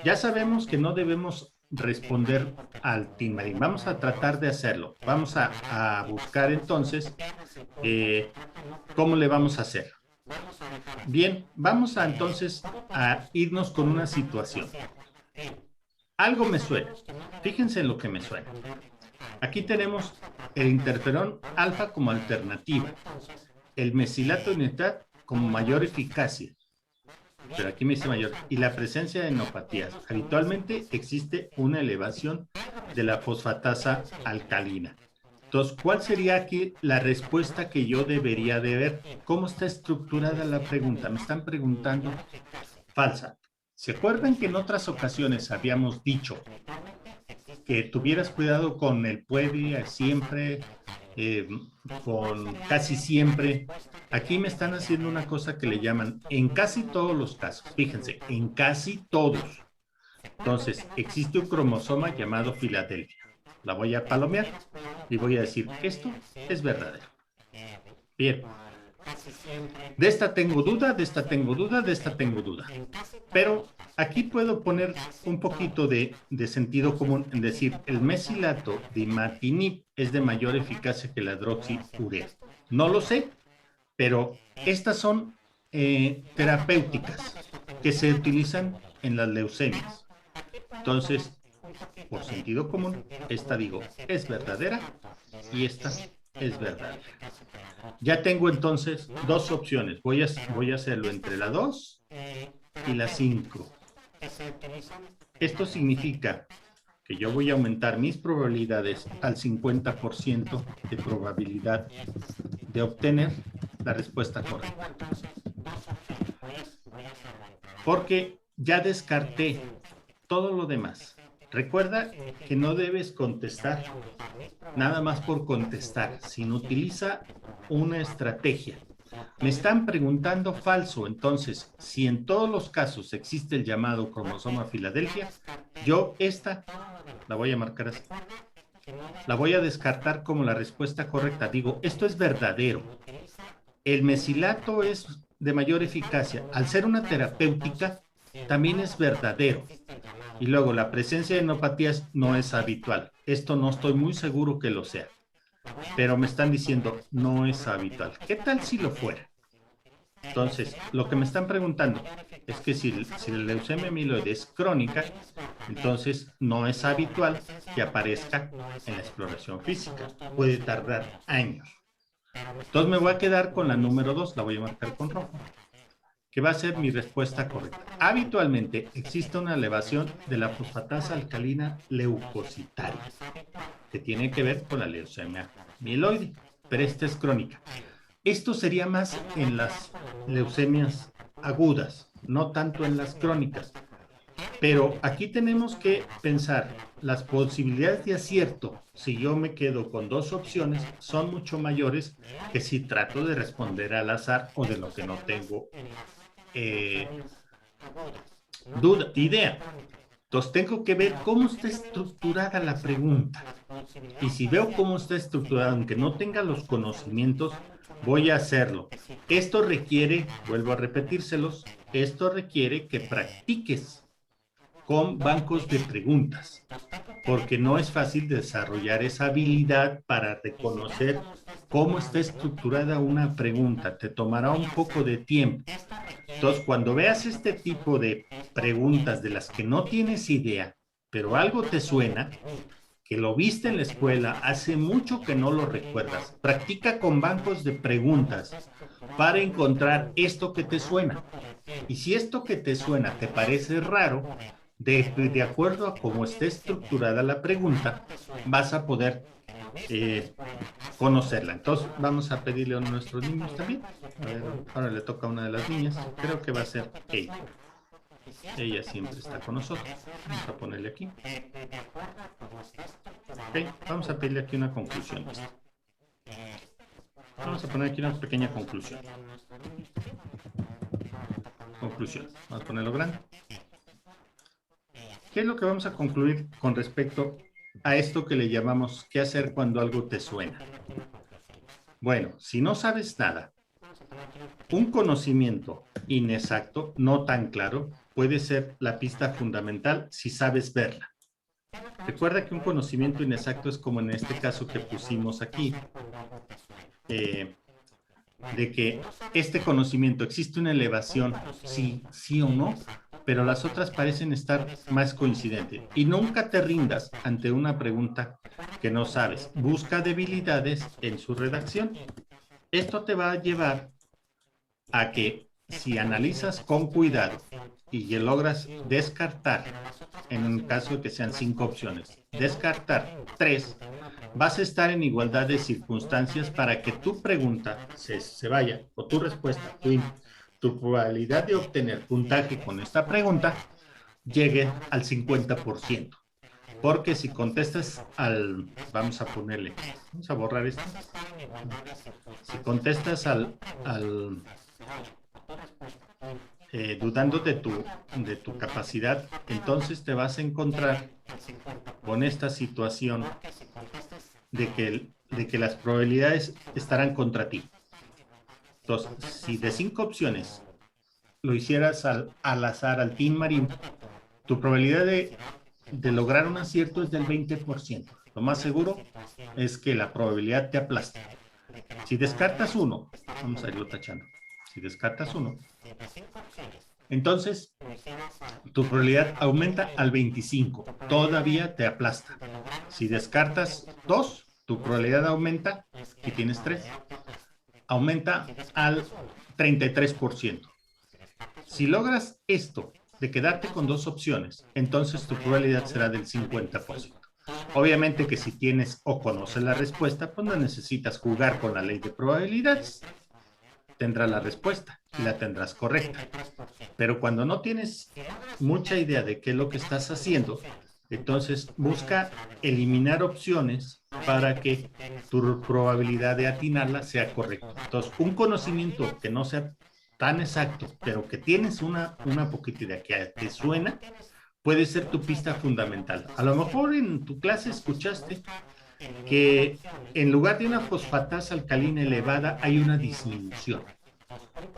ya sabemos que no debemos responder al Tinmarín. Vamos a tratar de hacerlo. Vamos a buscar entonces cómo le vamos a hacer. Bien, vamos entonces a irnos con una situación. Algo me suena. Fíjense en lo que me suena. Aquí tenemos el interferón alfa como alternativa, el mesilato de nitrato como mayor eficacia, pero aquí me dice mayor, y la presencia de neuropatías. Habitualmente existe una elevación de la fosfatasa alcalina. Entonces, ¿cuál sería aquí la respuesta que yo debería de ver? ¿Cómo está estructurada la pregunta? Me están preguntando falsa. ¿Se acuerdan que en otras ocasiones habíamos dicho que tuvieras cuidado con el puede, siempre, con casi siempre? Aquí me están haciendo una cosa que le llaman en casi todos los casos. Fíjense, en casi todos. Entonces, existe un cromosoma llamado Filadelfia. La voy a palomear y voy a decir, esto es verdadero. Bien. De esta tengo duda, de esta tengo duda, de esta tengo duda. Pero aquí puedo poner un poquito de sentido común en decir, el mesilato de imatinib es de mayor eficacia que la hidroxiurea. No lo sé, pero estas son terapéuticas que se utilizan en las leucemias. Entonces, por sentido común, esta digo es verdadera y esta es verdadera. Ya tengo entonces dos opciones. Voy a hacerlo entre la 2 y la 5. Esto significa que yo voy a aumentar mis probabilidades al 50% de probabilidad de obtener la respuesta correcta. Porque ya descarté todo lo demás. Recuerda que no debes contestar nada más por contestar, sino utiliza una estrategia. Me están preguntando falso, entonces, si en todos los casos existe el llamado cromosoma Filadelfia, yo esta la voy a marcar así. La voy a descartar como la respuesta correcta. Digo, esto es verdadero. El mesilato es de mayor eficacia. Al ser una terapéutica, también es verdadero. Y luego, la presencia de neuropatías no es habitual. Esto no estoy muy seguro que lo sea. Pero me están diciendo, no es habitual. ¿Qué tal si lo fuera? Entonces, lo que me están preguntando es que si la leucemia amiloide es crónica, entonces no es habitual que aparezca en la exploración física. Puede tardar años. Entonces me voy a quedar con la número 2, la voy a marcar con rojo, que va a ser mi respuesta correcta. Habitualmente existe una elevación de la fosfatasa alcalina leucocitaria, que tiene que ver con la leucemia mieloide, pero esta es crónica. Esto sería más en las leucemias agudas, no tanto en las crónicas. Pero aquí tenemos que pensar, las posibilidades de acierto, si yo me quedo con dos opciones, son mucho mayores que si trato de responder al azar o de lo que no tengo idea. Entonces tengo que ver cómo está estructurada la pregunta. Y si veo cómo está estructurada, aunque no tenga los conocimientos, voy a hacerlo. Esto requiere, vuelvo a repetírselos, esto requiere que practiques con bancos de preguntas, porque no es fácil desarrollar esa habilidad para reconocer cómo está estructurada una pregunta. Te tomará un poco de tiempo. Entonces, cuando veas este tipo de preguntas de las que no tienes idea, pero algo te suena, que lo viste en la escuela, hace mucho que no lo recuerdas, practica con bancos de preguntas para encontrar esto que te suena. Y si esto que te suena te parece raro, de acuerdo a cómo esté estructurada la pregunta, vas a poder conocerla. Entonces, vamos a pedirle a nuestros niños también. A ver, ahora le toca a una de las niñas. Creo que va a ser ella. Ella siempre está con nosotros. Vamos a ponerle aquí. Ok, vamos a pedirle aquí una conclusión. Vamos a poner aquí una pequeña conclusión. Conclusión. Vamos a ponerlo grande. ¿Qué es lo que vamos a concluir con respecto a esto que le llamamos qué hacer cuando algo te suena? Bueno, si no sabes nada, un conocimiento inexacto, no tan claro, puede ser la pista fundamental si sabes verla. Recuerda que un conocimiento inexacto es como en este caso que pusimos aquí, de que este conocimiento existe una elevación, sí, sí o no, pero las otras parecen estar más coincidentes. Y nunca te rindas ante una pregunta que no sabes. Busca debilidades en su redacción. Esto te va a llevar a que si analizas con cuidado y logras descartar, en un caso de que sean 5 opciones, descartar 3, vas a estar en igualdad de circunstancias para que tu pregunta se vaya, o tu respuesta, tu probabilidad de obtener puntaje con esta pregunta llegue al 50%. Porque si contestas vamos a ponerle, vamos a borrar esto. Si contestas dudando de tu capacidad, entonces te vas a encontrar con esta situación de que las probabilidades estarán contra ti. Entonces, si de 5 opciones lo hicieras al azar, al Team Marín, tu probabilidad de lograr un acierto es del 20%. Lo más seguro es que la probabilidad te aplaste. Si descartas uno, vamos a irlo tachando. Si descartas uno, entonces tu probabilidad aumenta al 25. Todavía te aplasta. Si descartas 2, tu probabilidad aumenta, y tienes 3, aumenta al 33%. Si logras esto de quedarte con 2 opciones, entonces tu probabilidad será del 50%. Obviamente que si tienes o conoces la respuesta, pues no necesitas jugar con la ley de probabilidades. Tendrás la respuesta y la tendrás correcta. Pero cuando no tienes mucha idea de qué es lo que estás haciendo, entonces busca eliminar opciones para que tu probabilidad de atinarla sea correcta. Entonces, un conocimiento que no sea tan exacto, pero que tienes una poquita idea que te suena, puede ser tu pista fundamental. A lo mejor en tu clase escuchaste que en lugar de una fosfatasa alcalina elevada hay una disminución.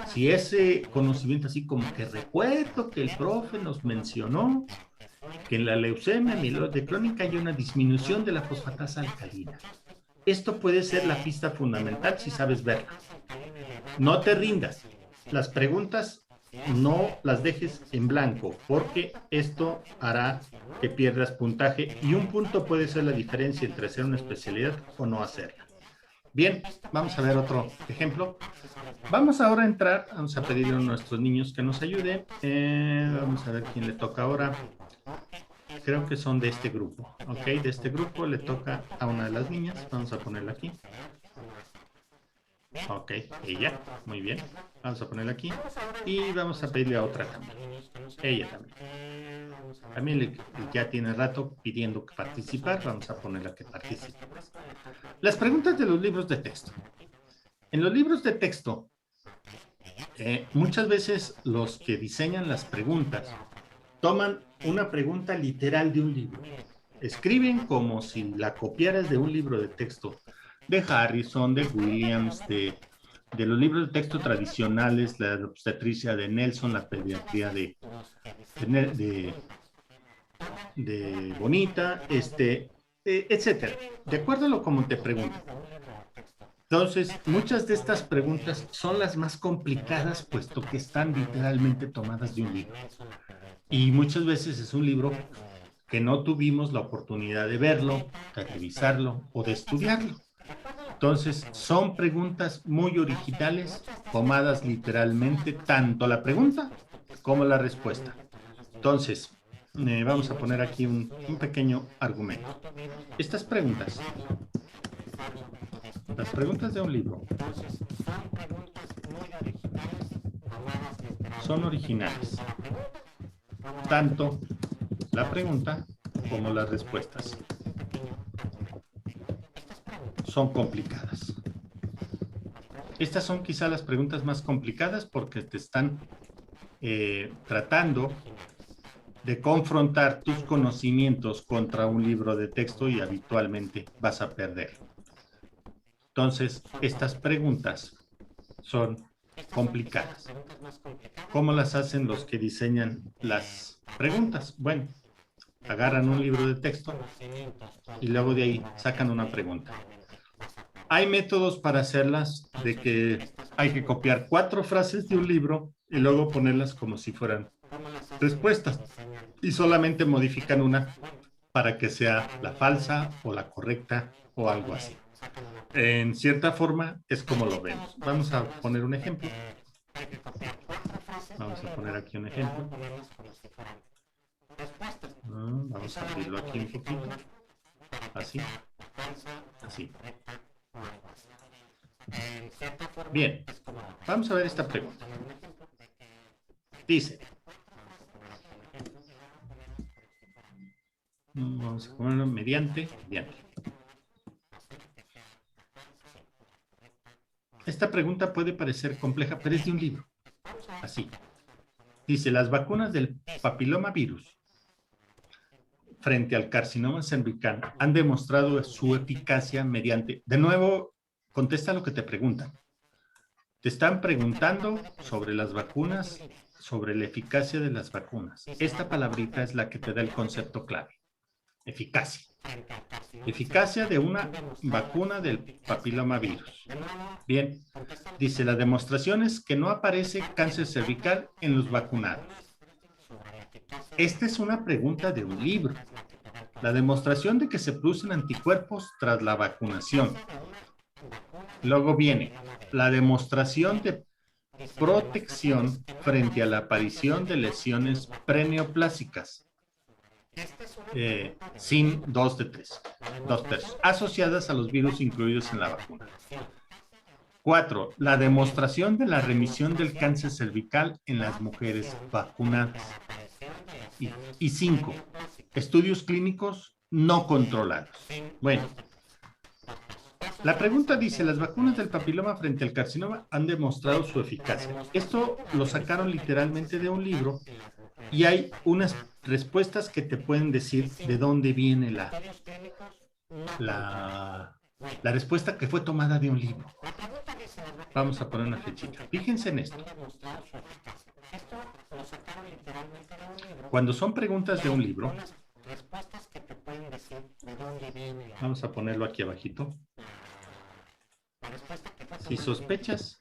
Si ese conocimiento así como que recuerdo que el profe nos mencionó que en la leucemia amiloide de crónica hay una disminución de la fosfatasa alcalina. Esto puede ser la pista fundamental si sabes verla. No te rindas. Las preguntas no las dejes en blanco, porque esto hará que pierdas puntaje y un punto puede ser la diferencia entre hacer una especialidad o no hacerla. Bien, vamos a ver otro ejemplo. Vamos ahora a entrar, vamos a pedirle a nuestros niños que nos ayude. Vamos a ver quién le toca ahora. Creo que son de este grupo, ¿ok? De este grupo le toca a una de las niñas. Vamos a ponerla aquí. Ok, ella, muy bien. Vamos a ponerla aquí. Y vamos a pedirle a otra también. Ella también. También ya tiene rato pidiendo que participar. Vamos a ponerla que participe. Las preguntas de los libros de texto. En los libros de texto, muchas veces los que diseñan las preguntas toman una pregunta literal de un libro. Escriben como si la copiaras de un libro de texto de Harrison, de Williams, de los libros de texto tradicionales, la obstetricia de Nelson, la pediatría de Bonita, etcétera, de acuerdo a lo como te preguntan. Entonces, muchas de estas preguntas son las más complicadas, puesto que están literalmente tomadas de un libro. Y muchas veces es un libro que no tuvimos la oportunidad de verlo, de revisarlo o de estudiarlo. Entonces, son preguntas muy originales, tomadas literalmente, tanto la pregunta como la respuesta. Entonces, vamos a poner aquí un pequeño argumento. Estas preguntas, las preguntas de un libro, son originales. Tanto la pregunta como las respuestas son complicadas. Estas son quizá las preguntas más complicadas porque te están tratando de confrontar tus conocimientos contra un libro de texto y habitualmente vas a perder. Entonces, estas preguntas son complicadas. ¿Cómo las hacen los que diseñan las preguntas? Bueno, agarran un libro de texto y luego de ahí sacan una pregunta. Hay métodos para hacerlas de que hay que copiar 4 frases de un libro y luego ponerlas como si fueran respuestas y solamente modifican una para que sea la falsa o la correcta o algo así. En cierta forma es como lo vemos. Vamos a poner un ejemplo. Vamos a poner aquí un ejemplo. Vamos a abrirlo aquí un poquito. Así. Así. Bien. Vamos a ver esta pregunta. Dice. Vamos a ponerlo mediante. Esta pregunta puede parecer compleja, pero es de un libro. Así. Dice, las vacunas del papilomavirus frente al carcinoma cervical han demostrado su eficacia mediante... De nuevo, contesta lo que te preguntan. Te están preguntando sobre las vacunas, sobre la eficacia de las vacunas. Esta palabrita es la que te da el concepto clave. Eficacia. Eficacia de una vacuna del papilomavirus. Bien, dice, la demostración es que no aparece cáncer cervical en los vacunados. Esta es una pregunta de un libro. La demostración de que se producen anticuerpos tras la vacunación. Luego viene la demostración de protección frente a la aparición de lesiones preneoplásicas. Sin 2 de 3, 2 tercios, asociadas a los virus incluidos en la vacuna. 4. La demostración de la remisión del cáncer cervical en las mujeres vacunadas. Y 5. Estudios clínicos no controlados. Bueno, la pregunta dice, las vacunas del papiloma frente al carcinoma han demostrado su eficacia. Esto lo sacaron literalmente de un libro y hay unas respuestas que te pueden decir de dónde viene la respuesta que fue tomada de un libro. Vamos a poner una flechita. Fíjense en esto. Cuando son preguntas de un libro, vamos a ponerlo aquí abajito. Si sospechas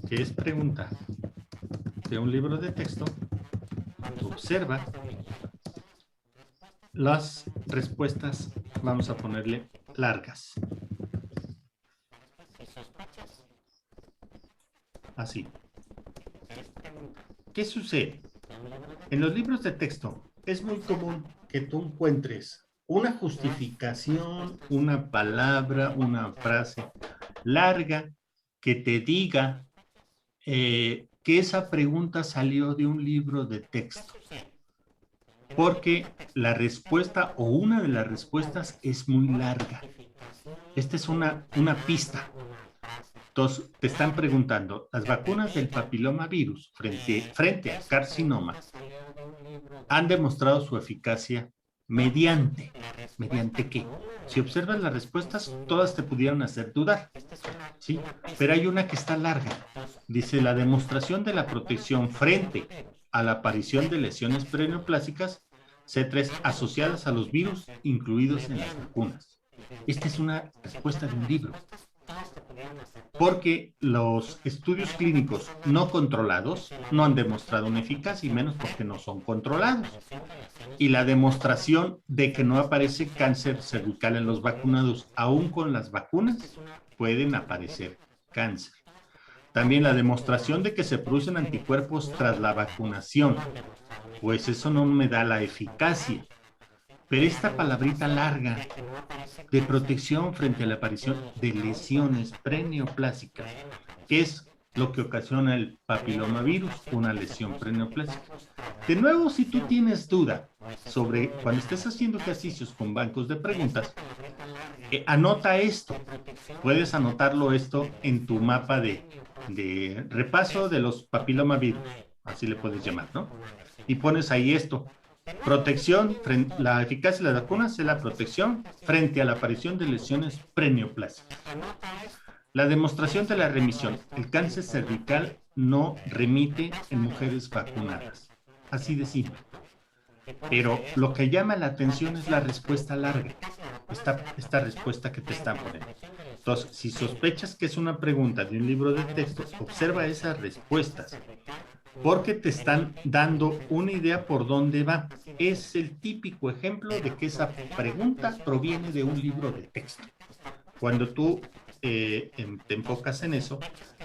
que es pregunta de un libro de texto, observa las respuestas, vamos a ponerle largas. Así. ¿Qué sucede? En los libros de texto es muy común que tú encuentres una justificación, una palabra, una frase larga que te diga que esa pregunta salió de un libro de texto. Porque la respuesta o una de las respuestas es muy larga. Esta es una pista. Entonces, te están preguntando, las vacunas del papilomavirus frente al carcinoma han demostrado su eficacia ¿mediante qué? Si observas las respuestas, todas te pudieron hacer dudar, ¿sí? Pero hay una que está larga. Dice, la demostración de la protección frente a la aparición de lesiones preneoplásicas C3 asociadas a los virus incluidos en las vacunas. Esta es una respuesta de un libro. Porque los estudios clínicos no controlados no han demostrado una eficacia, y menos porque no son controlados. Y la demostración de que no aparece cáncer cervical en los vacunados, aún con las vacunas, pueden aparecer cáncer. También la demostración de que se producen anticuerpos tras la vacunación, pues eso no me da la eficacia. Pero esta palabrita larga de protección frente a la aparición de lesiones preneoplásicas, que es lo que ocasiona el papilomavirus, una lesión preneoplásica. De nuevo, si tú tienes duda sobre cuando estés haciendo ejercicios con bancos de preguntas, anota esto. Puedes anotarlo esto en tu mapa de repaso de los papilomavirus, así le puedes llamar, ¿no? Y pones ahí esto. Protección, la eficacia de las vacunas es la protección frente a la aparición de lesiones preneoplásicas. La demostración de la remisión. El cáncer cervical no remite en mujeres vacunadas. Así de simple. Pero lo que llama la atención es la respuesta larga. Esta respuesta que te están poniendo. Entonces, si sospechas que es una pregunta de un libro de texto, observa esas respuestas, porque te están dando una idea por dónde va. Es el típico ejemplo de que esa pregunta proviene de un libro de texto. Cuando tú te enfocas en eso,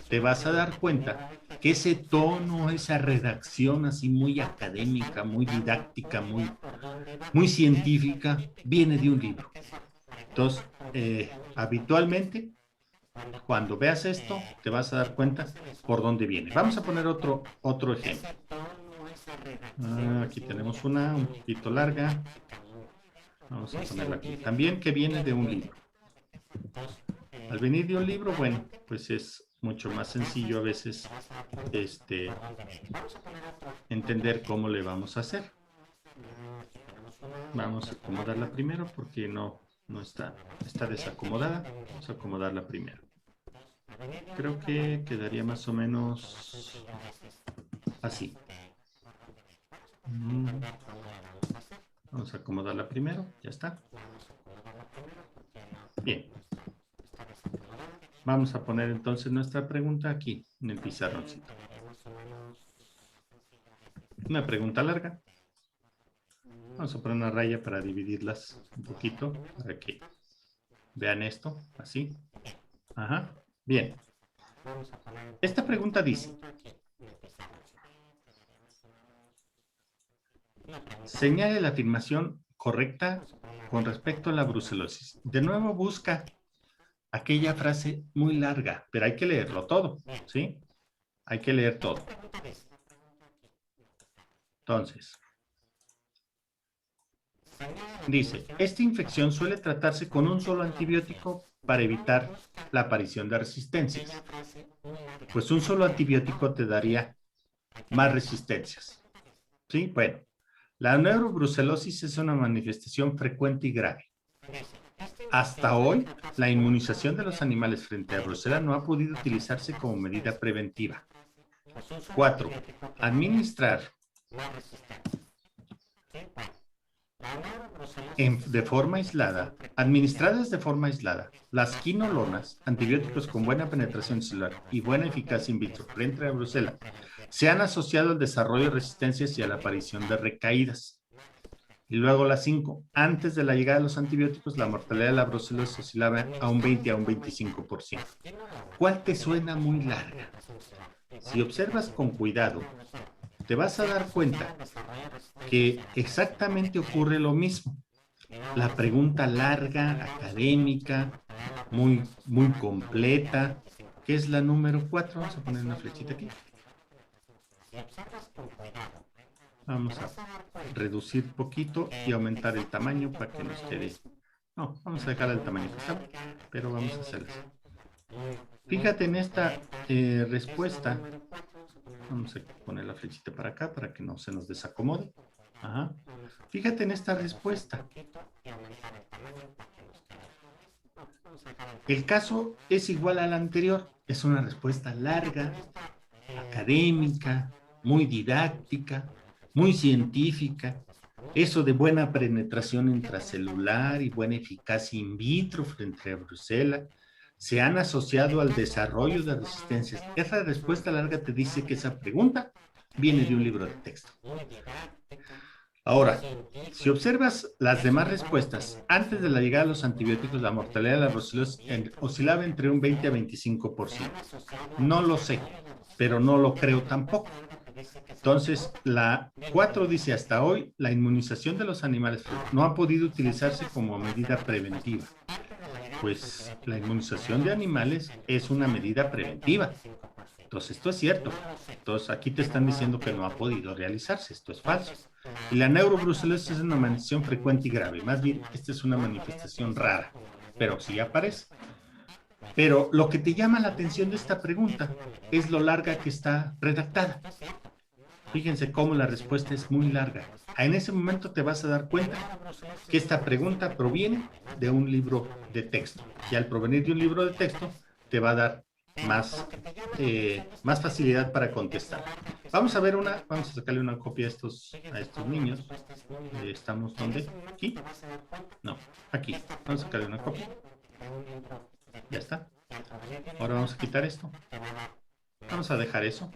te vas a dar cuenta que ese tono, esa redacción así muy académica, muy didáctica, muy científica, viene de un libro. Entonces, habitualmente, cuando veas esto, te vas a dar cuenta por dónde viene. Vamos a poner otro ejemplo. Aquí tenemos una un poquito larga. Vamos a ponerla aquí. También que viene de un libro. Al venir de un libro, bueno, pues es mucho más sencillo a veces entender cómo le vamos a hacer. Vamos a acomodarla primero porque no está desacomodada. Vamos a acomodarla primero. Creo que quedaría más o menos así. Vamos a acomodarla primero. Ya está. Bien. Vamos a poner entonces nuestra pregunta aquí en el pizarroncito. Una pregunta larga. Vamos a poner una raya para dividirlas un poquito, para que vean esto, así. Ajá. Bien. Esta pregunta dice: señale la afirmación correcta con respecto a la brucelosis. De nuevo busca aquella frase muy larga, pero hay que leerlo todo, ¿sí? Hay que leer todo. Entonces, dice, esta infección suele tratarse con un solo antibiótico para evitar la aparición de resistencias. Pues un solo antibiótico te daría más resistencias, ¿sí? Bueno, la neurobrucelosis es una manifestación frecuente y grave. Hasta hoy, la inmunización de los animales frente a brucela no ha podido utilizarse como medida preventiva. 4. Administrar administradas de forma aislada, las quinolonas, antibióticos con buena penetración celular y buena eficacia in vitro frente a brucela, se han asociado al desarrollo de resistencias y a la aparición de recaídas. Y luego la 5. Antes de la llegada de los antibióticos, la mortalidad de la brucelosis oscilaba a un 20 a un 25%. ¿Cuál te suena muy larga? Si observas con cuidado, te vas a dar cuenta que exactamente ocurre lo mismo. La pregunta larga, académica, muy completa, que es la número 4. Vamos a poner una flechita aquí. Vamos a reducir poquito y aumentar el tamaño para que nos quede. No, vamos a dejar el tamaño que está, pero vamos a hacerlo. Fíjate en esta respuesta. Vamos a poner la flechita para acá para que no se nos desacomode. Ajá. Fíjate en esta respuesta. El caso es igual al anterior. Es una respuesta larga, académica, muy didáctica, muy científica. Eso de buena penetración intracelular y buena eficacia in vitro frente a Brucela se han asociado al desarrollo de resistencias. Esa respuesta larga te dice que esa pregunta viene de un libro de texto. Ahora, si observas las demás respuestas, antes de la llegada de los antibióticos, la mortalidad de la brucelosis oscilaba entre un 20 a 25%. No lo sé, pero no lo creo tampoco. Entonces, la 4 dice, hasta hoy, la inmunización de los animales no ha podido utilizarse como medida preventiva. Pues la inmunización de animales es una medida preventiva. Entonces, esto es cierto. Entonces, aquí te están diciendo que no ha podido realizarse. Esto es falso. Y la neurobrucelosis es una manifestación frecuente y grave. Más bien, esta es una manifestación rara, pero sí aparece. Pero lo que te llama la atención de esta pregunta es lo larga que está redactada. Fíjense cómo la respuesta es muy larga. En ese momento te vas a dar cuenta que esta pregunta proviene de un libro de texto. Y al provenir de un libro de texto, te va a dar más facilidad para contestar. Vamos a sacarle una copia a estos niños. ¿Estamos dónde? ¿Aquí? No, aquí. Vamos a sacarle una copia. Ya está. Ahora vamos a quitar esto. Vamos a dejar eso.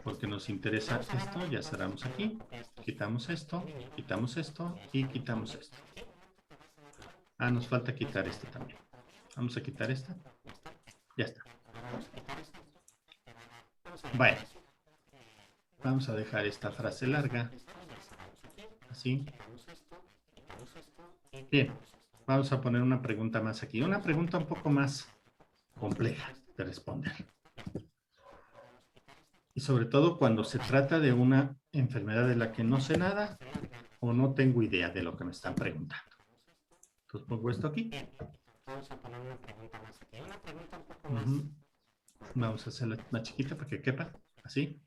Porque nos interesa esto. Ya cerramos aquí. Quitamos esto y quitamos esto. Ah, nos falta quitar este también. Vamos a quitar esta. Ya está. Bueno. Vamos a dejar esta frase larga. Así. Bien. Vamos a poner una pregunta más aquí. Una pregunta un poco más compleja de responder. Y sobre todo cuando se trata de una enfermedad de la que no sé nada o no tengo idea de lo que me están preguntando. Entonces pongo esto aquí. Vamos a poner una pregunta más aquí. Una pregunta un poco más. Vamos a hacerla más chiquita para que quepa. Así.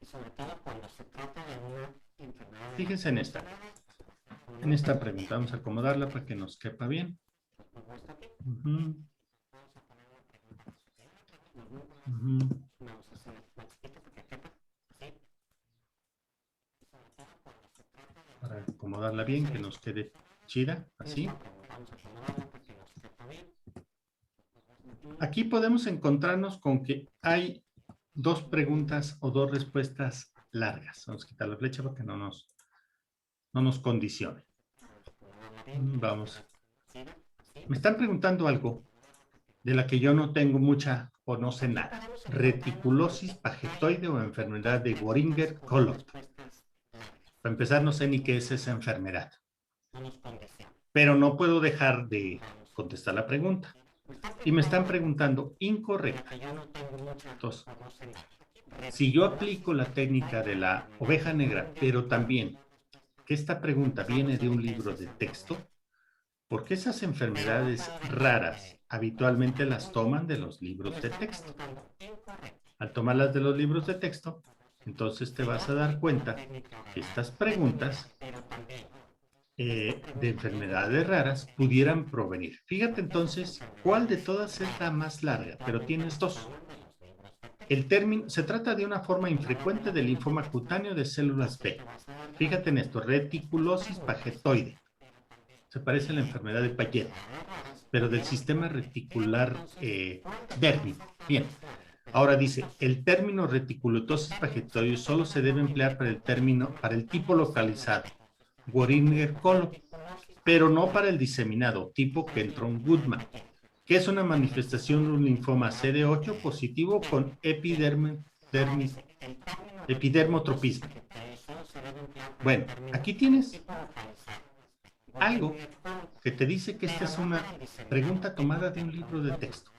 Y sobre todo cuando se trata de una enfermedad. Fíjense en esta. En esta pregunta. Vamos a acomodarla para que nos quepa bien. Vamos a poner una pregunta. Vamos a hacer más chiquita para que quepa. Así. Para acomodarla bien, que nos quede chida. Así. Aquí podemos encontrarnos con que hay dos preguntas o dos respuestas largas. Vamos a quitar la flecha para que no nos condicione. Vamos. Me están preguntando algo de la que yo no tengo mucha o no sé nada. Reticulosis pagetoide o enfermedad de Boehringer-Kohlhoff. Para empezar, no sé ni qué es esa enfermedad. Pero no puedo dejar de contestar la pregunta. Y me están preguntando incorrecta. Entonces, si yo aplico la técnica de la oveja negra, pero también que esta pregunta viene de un libro de texto, porque esas enfermedades raras habitualmente las toman de los libros de texto. Al tomarlas de los libros de texto, entonces te vas a dar cuenta que estas preguntas de enfermedades raras pudieran provenir. Fíjate entonces cuál de todas es la más larga, pero tienes dos. El término se trata de una forma infrecuente de linfoma cutáneo de células B. Fíjate en esto, reticulosis pagetoide. Se parece a la enfermedad de Payet, pero del sistema reticular dérmico. Bien. Ahora dice, el término reticulosis pagetoide solo se debe emplear para el tipo localizado, Boehringer-Kohlhoff, pero no para el diseminado, tipo Kentron-Goodman, que es una manifestación de un linfoma CD8 positivo con epidermotropismo. Bueno, aquí tienes algo que te dice que esta es una pregunta tomada de un libro de texto.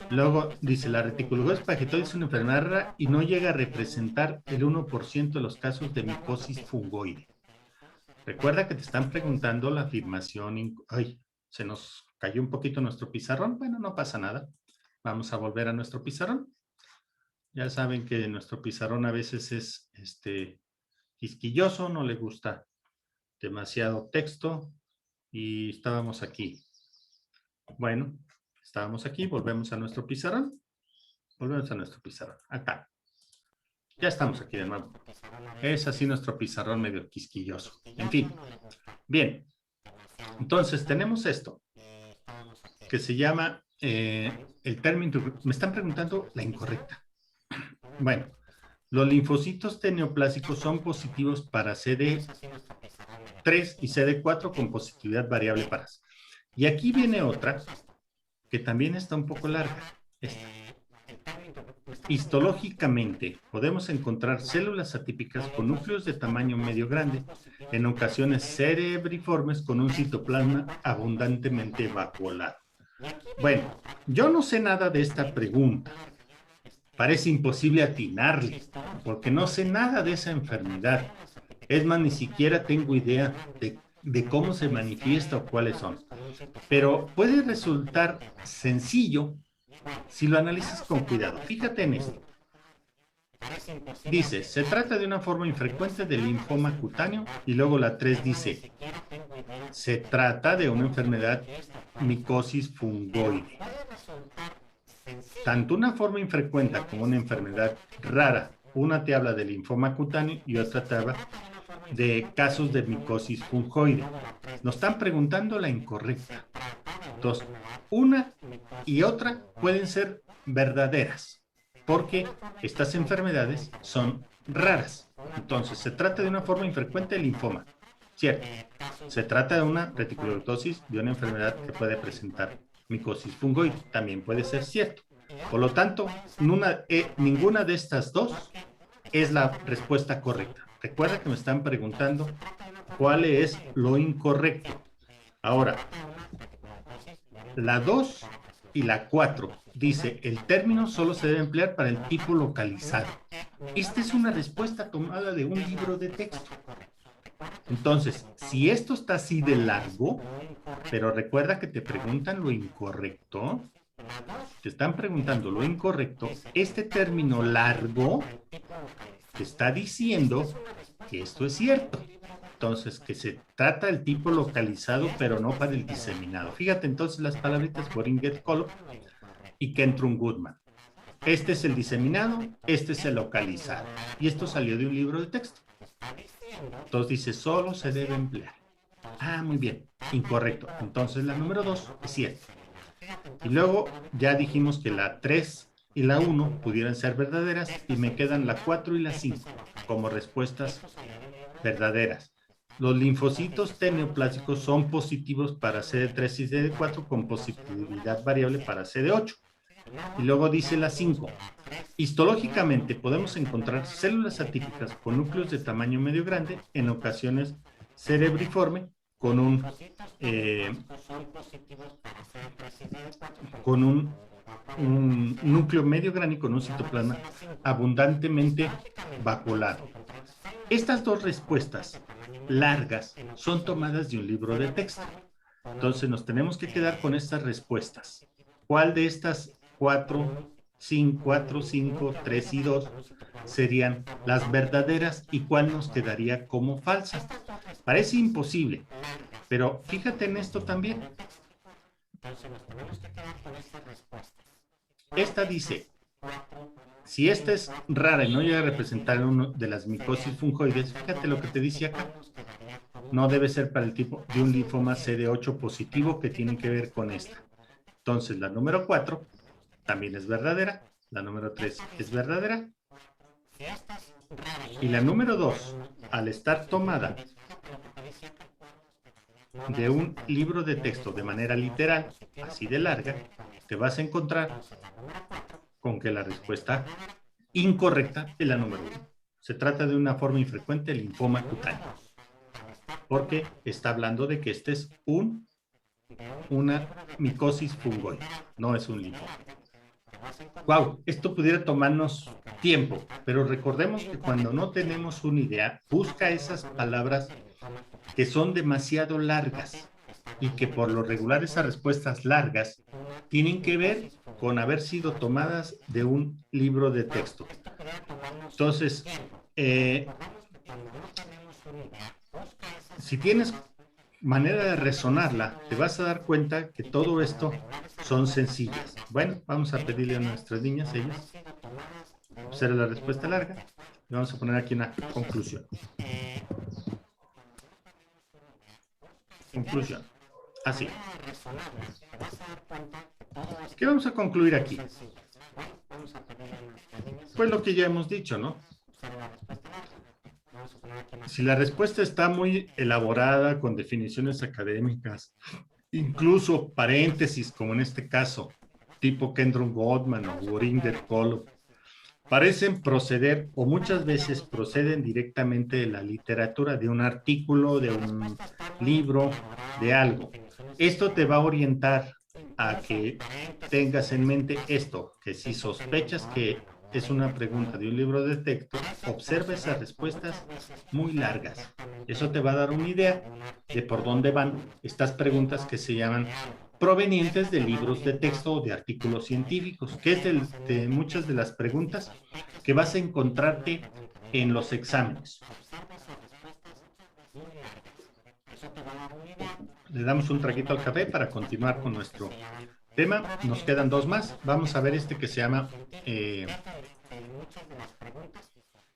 Luego dice, la reticulosis pagetoide es una enfermedad rara y no llega a representar el 1% de los casos de micosis fungoide. Recuerda que te están preguntando la afirmación. Ay, se nos cayó un poquito nuestro pizarrón. Bueno, no pasa nada. Vamos a volver a nuestro pizarrón. Ya saben que nuestro pizarrón a veces es quisquilloso, no le gusta demasiado texto. Y estábamos aquí. Bueno, estábamos aquí, volvemos a nuestro pizarrón. Volvemos a nuestro pizarrón. Acá. Ya estamos aquí de nuevo. Es así nuestro pizarrón medio quisquilloso. En fin. Bien. Entonces tenemos esto que se llama el término. Me están preguntando la incorrecta. Bueno, los linfocitos T neoplásicos son positivos para CD3 y CD4 con positividad variable para C. Y aquí viene otra que también está un poco larga. Esta. Histológicamente, podemos encontrar células atípicas con núcleos de tamaño medio grande, en ocasiones cerebriformes con un citoplasma abundantemente vacuolado. Bueno, yo no sé nada de esta pregunta. Parece imposible atinarle, porque no sé nada de esa enfermedad. Es más, ni siquiera tengo idea de cómo se manifiesta o cuáles son. Pero puede resultar sencillo si lo analizas con cuidado. Fíjate en esto. Dice, se trata de una forma infrecuente de linfoma cutáneo, y luego la 3 dice, se trata de una enfermedad micosis fungoide. Tanto una forma infrecuente como una enfermedad rara. Una te habla de linfoma cutáneo y otra te habla de casos de micosis fungoide. Nos están preguntando la incorrecta. Entonces, una y otra pueden ser verdaderas, porque estas enfermedades son raras. Entonces, se trata de una forma infrecuente de linfoma, ¿cierto? Se trata de una reticulocytosis, de una enfermedad que puede presentar micosis fungoide, también puede ser cierto. Por lo tanto, ninguna de estas dos es la respuesta correcta. Recuerda que me están preguntando cuál es lo incorrecto. Ahora, la 2 y la 4 dice, el término solo se debe emplear para el tipo localizado. Esta es una respuesta tomada de un libro de texto. Entonces, si esto está así de largo, pero recuerda que te preguntan lo incorrecto, te están preguntando lo incorrecto, este término largo te está diciendo que esto es cierto. Entonces, que se trata del tipo localizado, pero no para el diseminado. Fíjate entonces las palabritas Boringet-Collop y Kentrum-Goodman. Este es el diseminado, este es el localizado. Y esto salió de un libro de texto. Entonces dice, solo se debe emplear. Ah, muy bien, incorrecto. Entonces la número 2 es cierta. Y luego ya dijimos que la 3 y la 1 pudieran ser verdaderas y me quedan la 4 y la 5 como respuestas verdaderas. Los linfocitos T neoplásicos son positivos para CD3 y CD4 con positividad variable para CD8. Y luego dice la 5. Histológicamente podemos encontrar células atípicas con núcleos de tamaño medio grande, en ocasiones cerebriforme, con un núcleo medio grande y con un citoplasma abundantemente vacuolado. Estas dos respuestas largas son tomadas de un libro de texto. Entonces nos tenemos que quedar con estas respuestas. ¿Cuál de estas 4, 5, 3 y 2 serían las verdaderas y cuál nos quedaría como falsa? Parece imposible, pero fíjate en esto también. Esta dice, si esta es rara y no llega a representar una de las micosis fungoides, fíjate lo que te dice acá. No debe ser para el tipo de un linfoma CD8 positivo que tiene que ver con esta. Entonces, la número 4 también es verdadera. La número 3 es verdadera. Y la número 2, al estar tomada de un libro de texto de manera literal, así de larga, te vas a encontrar con que la respuesta incorrecta es la número 1. Se trata de una forma infrecuente de linfoma cutáneo, porque está hablando de que este es una micosis fungoide, no es un linfoma. Wow, esto pudiera tomarnos tiempo, pero recordemos que cuando no tenemos una idea, busca esas palabras que son demasiado largas. y que por lo regular esas respuestas largas tienen que ver con haber sido tomadas de un libro de texto. Entonces, si tienes manera de razonarla, te vas a dar cuenta que todo esto son sencillas. Bueno, vamos a pedirle a nuestras niñas, ellas, observa la respuesta larga y vamos a poner aquí una conclusión. Conclusión. Así. ¿Qué vamos a concluir aquí? Pues lo que ya hemos dicho, ¿no? Si la respuesta está muy elaborada, con definiciones académicas, incluso paréntesis, como en este caso, tipo Kendron Goldman o Gurinder Kolob, parecen proceder, o muchas veces proceden directamente de la literatura, de un artículo, de un libro, de algo. Esto te va a orientar a que tengas en mente esto, que si sospechas que es una pregunta de un libro de texto, observa esas respuestas muy largas. Eso te va a dar una idea de por dónde van estas preguntas que se llaman provenientes de libros de texto o de artículos científicos, que es de muchas de las preguntas que vas a encontrarte en los exámenes. Le damos un traguito al café para continuar con nuestro tema. Nos quedan dos más. Vamos a ver este que se llama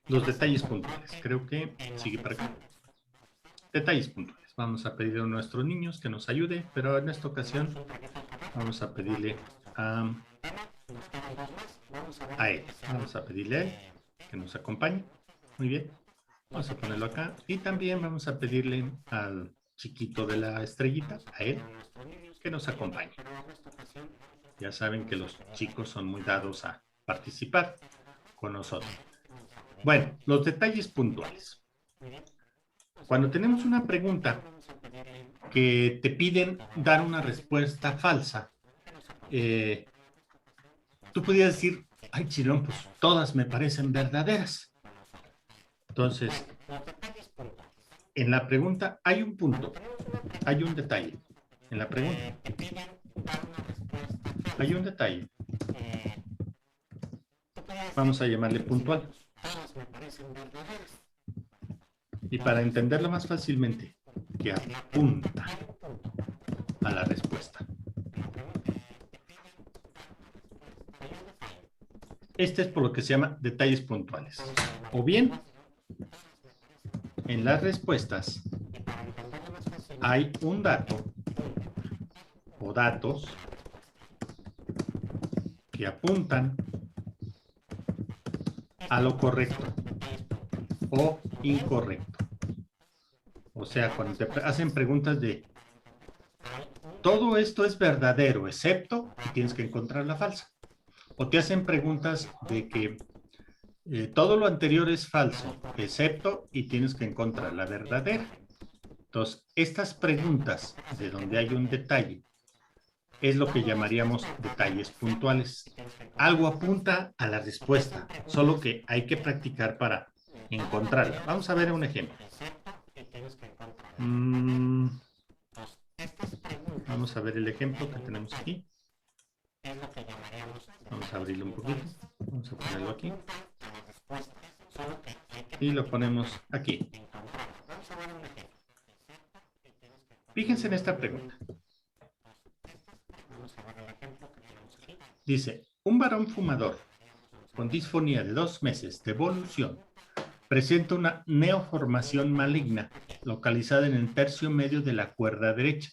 los detalles puntuales. Creo que sigue para acá. Detalles puntuales. Vamos a pedirle a nuestros niños que nos ayude, pero en esta ocasión vamos a pedirle a él. Vamos a pedirle a él que nos acompañe. Muy bien. Vamos a ponerlo acá. Y también vamos a pedirle al chiquito de la estrellita, a él, que nos acompañe. Ya saben que los chicos son muy dados a participar con nosotros. Bueno, los detalles puntuales. Cuando tenemos una pregunta que te piden dar una respuesta falsa, tú podrías decir, ay, chilón, pues todas me parecen verdaderas. Entonces, en la pregunta hay un punto, hay un detalle. En la pregunta hay un detalle. Vamos a llamarle puntual. Y para entenderlo más fácilmente, que apunta a la respuesta. Este es por lo que se llama detalles puntuales. O bien, en las respuestas hay un dato o datos que apuntan a lo correcto o incorrecto. O sea, cuando te hacen preguntas de todo esto es verdadero, excepto, y tienes que encontrar la falsa. O te hacen preguntas de que todo lo anterior es falso, excepto, y tienes que encontrar la verdadera. Entonces, estas preguntas de donde hay un detalle es lo que llamaríamos detalles puntuales. Algo apunta a la respuesta, solo que hay que practicar para encontrarla. Vamos a ver un ejemplo. Vamos a ver el ejemplo que tenemos aquí. Vamos a abrirlo un poquito. Vamos a ponerlo aquí. Y lo ponemos aquí. Fíjense en esta pregunta. Dice, un varón fumador con disfonía de 2 meses de evolución presenta una neoformación maligna localizada en el tercio medio de la cuerda derecha.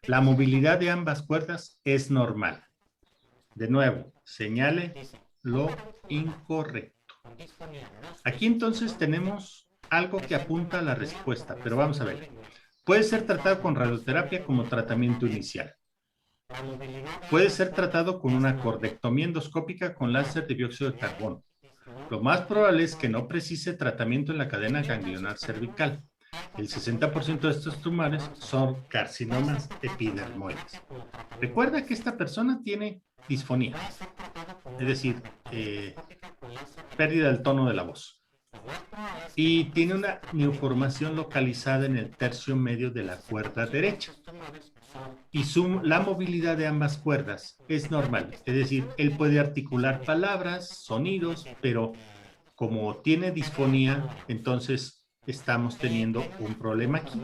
La movilidad de ambas cuerdas es normal. De nuevo, señale lo incorrecto. Aquí entonces tenemos algo que apunta a la respuesta, pero vamos a ver. Puede ser tratado con radioterapia como tratamiento inicial. Puede ser tratado con una cordectomía endoscópica con láser de dióxido de carbono. Lo más probable es que no precise tratamiento en la cadena ganglionar cervical. El 60% de estos tumores son carcinomas epidermoides. Recuerda que esta persona tiene disfonía, es decir, pérdida del tono de la voz. y tiene una neoformación localizada en el tercio medio de la cuerda derecha. Y la movilidad de ambas cuerdas es normal, es decir, él puede articular palabras, sonidos, pero como tiene disfonía, entonces estamos teniendo un problema aquí.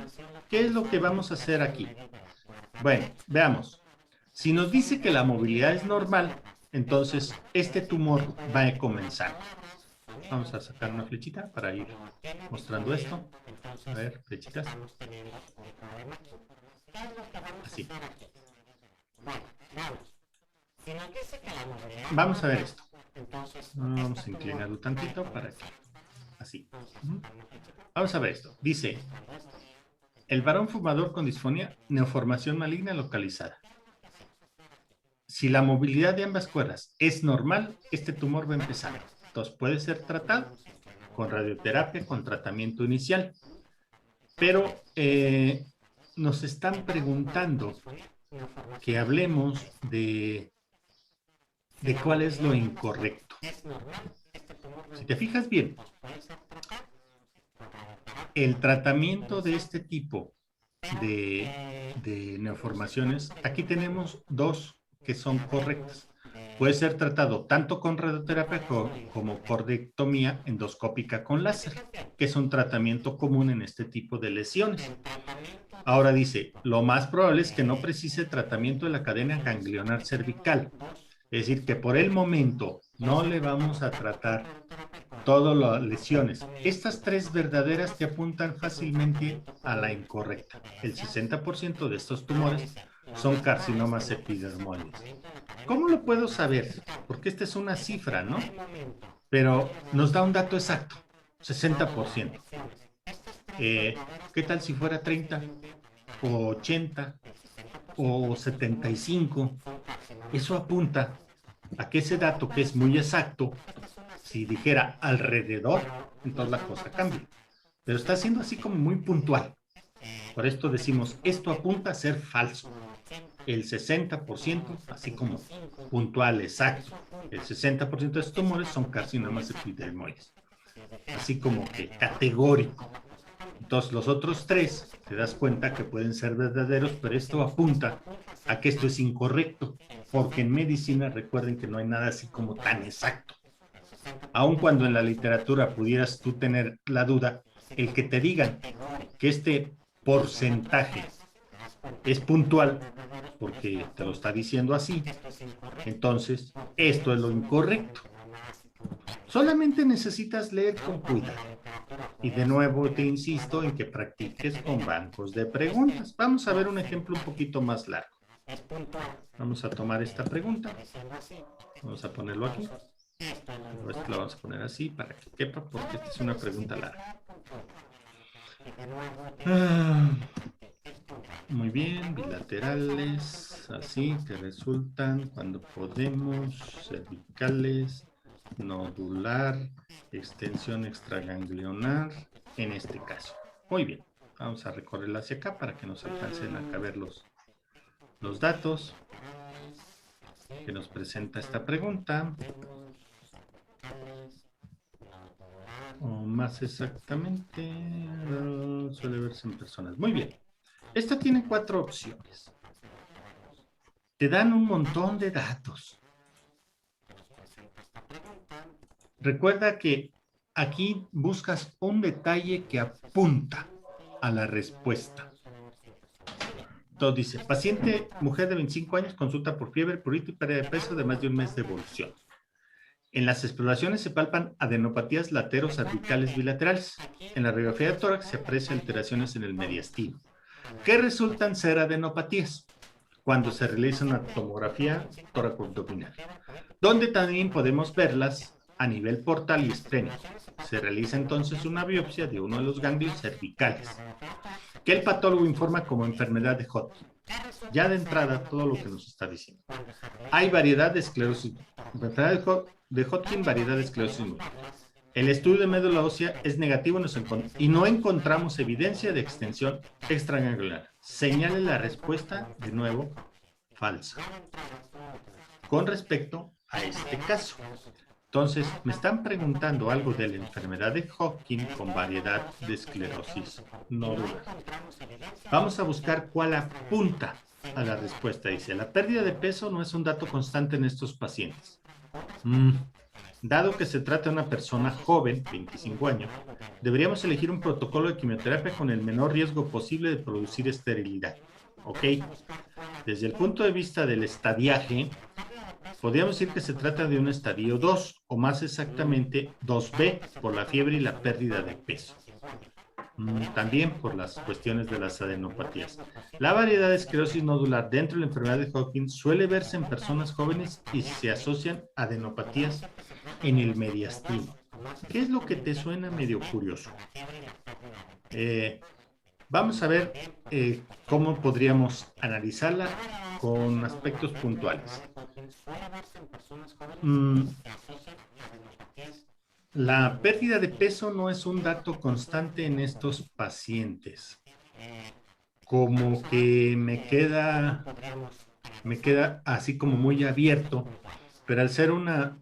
¿Qué es lo que vamos a hacer aquí? Bueno, veamos. Si nos dice que la movilidad es normal, entonces este tumor va a comenzar. Vamos a sacar una flechita para ir mostrando esto. A ver, flechitas. Así. Vamos a ver esto. Vamos a inclinarlo tantito para que... Así. Vamos a ver esto. Dice, el varón fumador con disfonía, neoformación maligna localizada. Si la movilidad de ambas cuerdas es normal, este tumor va a empezar. Entonces puede ser tratado con radioterapia, con tratamiento inicial. Pero nos están preguntando que hablemos de cuál es lo incorrecto. Si te fijas bien, el tratamiento de este tipo de neoformaciones, aquí tenemos dos que son correctas. Puede ser tratado tanto con radioterapia como cordectomía endoscópica con láser, que es un tratamiento común en este tipo de lesiones. Ahora dice, lo más probable es que no precise tratamiento de la cadena ganglionar cervical. Es decir, que por el momento no le vamos a tratar todas las lesiones. Estas tres verdaderas te apuntan fácilmente a la incorrecta. El 60% de estos tumores son carcinomas epidermoides. ¿Cómo lo puedo saber? Porque esta es una cifra, ¿no? Pero nos da un dato exacto, 60%. ¿Qué tal si fuera 30 o 80 o 75? Eso apunta a que ese dato, que es muy exacto, si dijera alrededor, entonces la cosa cambia. Pero está siendo así como muy puntual. Por esto decimos, esto apunta a ser falso. El 60%, así como puntual, exacto, el 60% de estos tumores son carcinomas epidermoides. Así como que categórico. Entonces, los otros tres, te das cuenta que pueden ser verdaderos, pero esto apunta a que esto es incorrecto, porque en medicina recuerden que no hay nada así como tan exacto. Aun cuando en la literatura pudieras tú tener la duda, el que te digan que este porcentaje es puntual, porque te lo está diciendo así, entonces esto es lo incorrecto. Solamente necesitas leer con cuidado. Y de nuevo te insisto en que practiques con bancos de preguntas. Vamos a ver un ejemplo un poquito más largo. Vamos a tomar esta pregunta. Vamos a ponerlo aquí. Pero esto lo vamos a poner así para que quepa, porque esta es una pregunta larga. Muy bien, bilaterales, así que resultan cuando podemos, cervicales, nodular, extensión extraganglionar, en este caso. Muy bien, vamos a recorrerla hacia acá para que nos alcancen a caber los datos que nos presenta esta pregunta. O más exactamente, suele verse en personas. Muy bien. Esta tiene 4 opciones. Te dan un montón de datos. Recuerda que aquí buscas un detalle que apunta a la respuesta. Entonces dice, paciente, mujer de 25 años, consulta por fiebre, prurito y pérdida de peso de más de un mes de evolución. En las exploraciones se palpan adenopatías laterocervicales bilaterales. En la radiografía de tórax se aprecian alteraciones en el mediastino. ¿Qué resultan ser adenopatías? Cuando se realiza una tomografía tóraco-abdominal, donde también podemos verlas a nivel portal y esplénico. Se realiza entonces una biopsia de uno de los ganglios cervicales, que el patólogo informa como enfermedad de Hodgkin. Ya de entrada, todo lo que nos está diciendo. Hay variedad de esclerosis. Enfermedad de Hodgkin, variedad de esclerosis múltiple. El estudio de médula ósea es negativo y no encontramos evidencia de extensión extraganglionar. Señale la respuesta, de nuevo, falsa. Con respecto a este caso, Entonces, me están preguntando algo de la enfermedad de Hodgkin con variedad de esclerosis nodular. Vamos a buscar cuál apunta a la respuesta. Dice, la pérdida de peso no es un dato constante en estos pacientes. Dado que se trata de una persona joven, 25 años, deberíamos elegir un protocolo de quimioterapia con el menor riesgo posible de producir esterilidad. ¿Ok? Desde el punto de vista del estadiaje, podríamos decir que se trata de un estadio 2, o más exactamente 2B, por la fiebre y la pérdida de peso. También por las cuestiones de las adenopatías. La variedad de esclerosis nodular dentro de la enfermedad de Hodgkin suele verse en personas jóvenes y se asocian a adenopatías en el mediastino. ¿Qué es lo que te suena medio curioso? Vamos a ver cómo podríamos analizarla con aspectos puntuales. La pérdida de peso no es un dato constante en estos pacientes. Como que me queda así como muy abierto, pero al ser una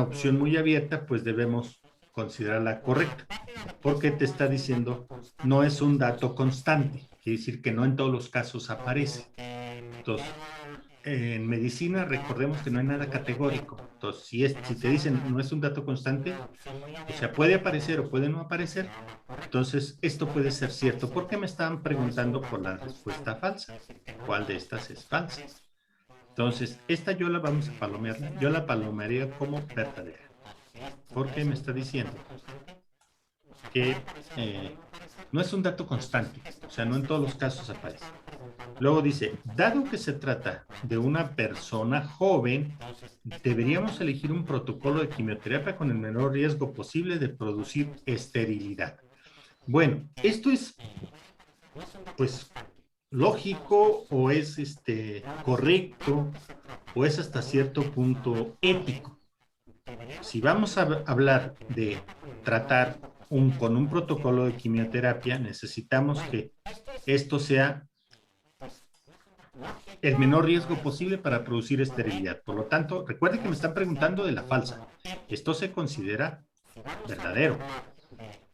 opción muy abierta, pues debemos considerarla correcta, porque te está diciendo no es un dato constante, quiere decir que no en todos los casos aparece. Entonces, en medicina recordemos que no hay nada categórico. Entonces, si te dicen no es un dato constante, o sea, puede aparecer o puede no aparecer, entonces esto puede ser cierto. ¿Por qué me estaban preguntando por la respuesta falsa? ¿Cuál de estas es falsa? Entonces, esta yo la vamos a palomearla. Yo la palomearía como verdadera. Porque me está diciendo que no es un dato constante. O sea, no en todos los casos aparece. Luego dice, dado que se trata de una persona joven, deberíamos elegir un protocolo de quimioterapia con el menor riesgo posible de producir esterilidad. Bueno, esto es, pues, lógico o es correcto o es hasta cierto punto ético. Si vamos a hablar de tratar con un protocolo de quimioterapia, necesitamos que esto sea el menor riesgo posible para producir esterilidad. Por lo tanto, recuerde que me están preguntando de la falsa. Esto se considera verdadero.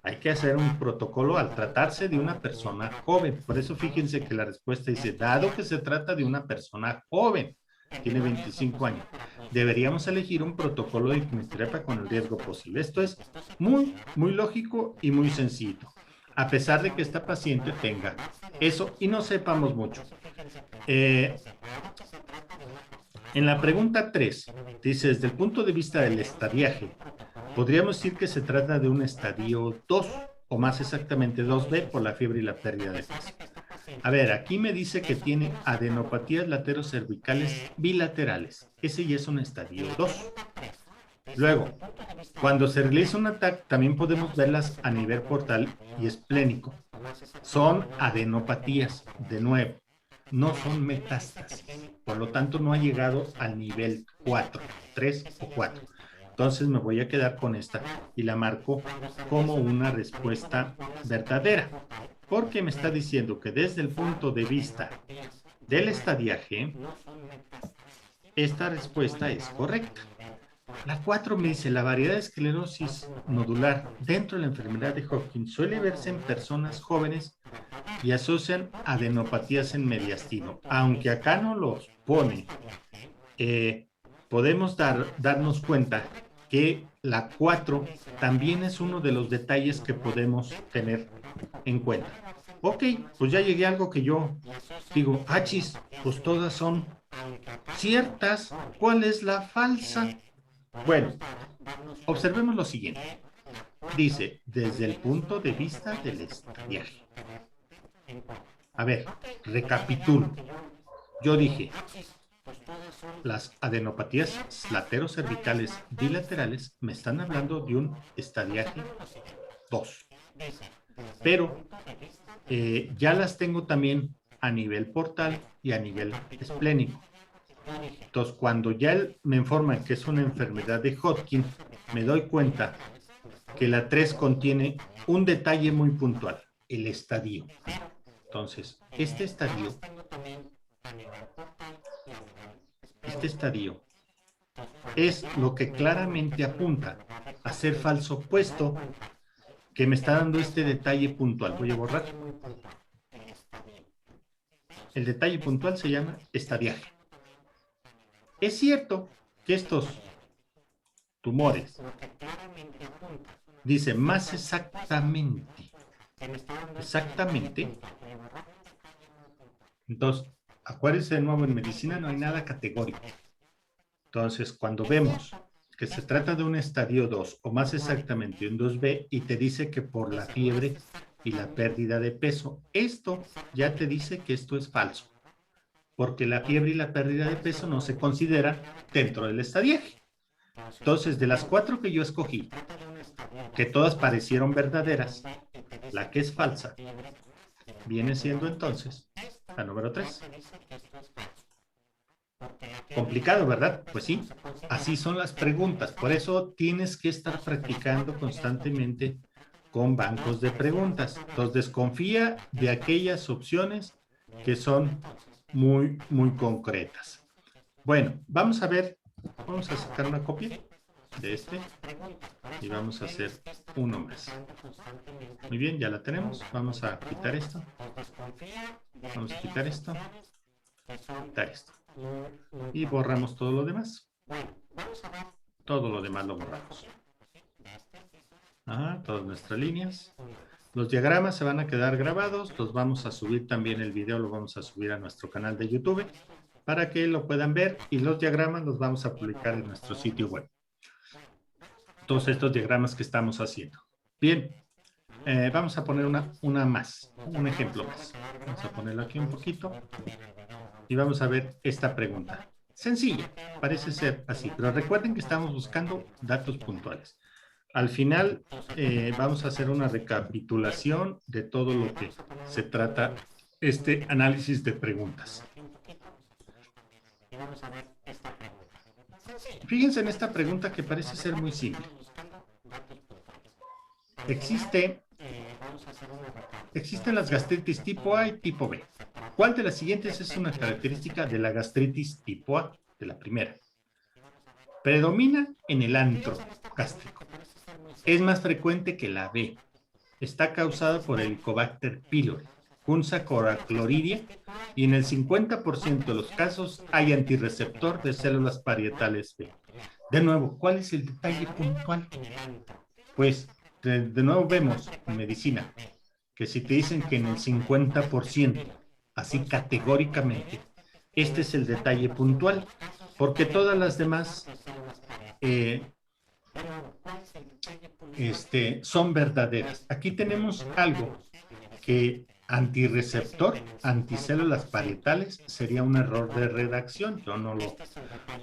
Hay que hacer un protocolo al tratarse de una persona joven. Por eso fíjense que la respuesta dice, dado que se trata de una persona joven, tiene 25 años, deberíamos elegir un protocolo de quimioterapia con el riesgo posible. Esto es muy, muy lógico y muy sencillo, a pesar de que esta paciente tenga eso y no sepamos mucho. En la pregunta 3, dice, desde el punto de vista del estadiaje, podríamos decir que se trata de un estadio 2, o más exactamente 2B, por la fiebre y la pérdida de peso. A ver, aquí me dice que tiene adenopatías laterocervicales bilaterales. Ese ya es un estadio 2. Luego, cuando se realiza un ataque, también podemos verlas a nivel portal y esplénico. Son adenopatías, de nuevo, no son metástasis. Por lo tanto, no ha llegado al nivel 4, 3 o 4. Entonces me voy a quedar con esta y la marco como una respuesta verdadera, porque me está diciendo que desde el punto de vista del estadiaje, esta respuesta es correcta. La 4 me dice, la variedad de esclerosis nodular dentro de la enfermedad de Hodgkin suele verse en personas jóvenes y asocian adenopatías en mediastino. Aunque acá no los pone, podemos darnos cuenta que la 4 también es uno de los detalles que podemos tener en cuenta. Ok, pues ya llegué a algo que yo digo, achis, pues todas son ciertas. ¿Cuál es la falsa? Bueno, observemos lo siguiente. Dice, desde el punto de vista del estadiaje. A ver, recapitulo. Yo dije, las adenopatías laterocervicales bilaterales me están hablando de un estadiaje 2. Pero ya las tengo también a nivel portal y a nivel esplénico. Entonces, cuando ya me informan que es una enfermedad de Hodgkin, me doy cuenta que la 3 contiene un detalle muy puntual, el estadio. Entonces, este estadio es lo que claramente apunta a ser falso, puesto que me está dando este detalle puntual. Voy a borrar. El detalle puntual se llama estadiaje. Es cierto que estos tumores, dice más exactamente, entonces, acuérdense de nuevo, en medicina no hay nada categórico. Entonces, cuando vemos que se trata de un estadio 2 o más exactamente un 2B y te dice que por la fiebre y la pérdida de peso, esto ya te dice que esto es falso, porque la fiebre y la pérdida de peso no se consideran dentro del estadiaje. Entonces, de las 4 que yo escogí, que todas parecieron verdaderas, la que es falsa viene siendo entonces la número 3. Complicado, ¿verdad? Pues sí, así son las preguntas. Por eso tienes que estar practicando constantemente con bancos de preguntas. Entonces, desconfía de aquellas opciones que son muy, muy concretas. Bueno, vamos a ver, vamos a sacar una copia de este y vamos a hacer uno más. Muy bien, ya la tenemos. Vamos a quitar esto. Vamos a quitar esto. Quitar esto. Y borramos todo lo demás. Todo lo demás lo borramos. Ajá, todas nuestras líneas. Los diagramas se van a quedar grabados. Los vamos a subir también, el video lo vamos a subir a nuestro canal de YouTube para que lo puedan ver, y los diagramas los vamos a publicar en nuestro sitio web. Todos estos diagramas que estamos haciendo. Bien, vamos a poner una más, un ejemplo más. Vamos a ponerlo aquí un poquito y vamos a ver esta pregunta. Sencilla, parece ser así, pero recuerden que estamos buscando datos puntuales. Al final vamos a hacer una recapitulación de todo lo que se trata este análisis de preguntas. Fíjense en esta pregunta que parece ser muy simple. Existen las gastritis tipo A y tipo B. ¿Cuál de las siguientes es una característica de la gastritis tipo A, de la primera? Predomina en el antro gástrico. Es más frecuente que la B. Está causada por Helicobacter pylori, Coxa-chloroides, y en el 50% de los casos hay antirreceptor de células parietales B. De nuevo, ¿cuál es el detalle puntual? Pues de nuevo vemos en medicina que si te dicen que en el 50%, así categóricamente, este es el detalle puntual, porque todas las demás son verdaderas. Aquí tenemos algo que antirreceptor, anticélulas parietales, sería un error de redacción.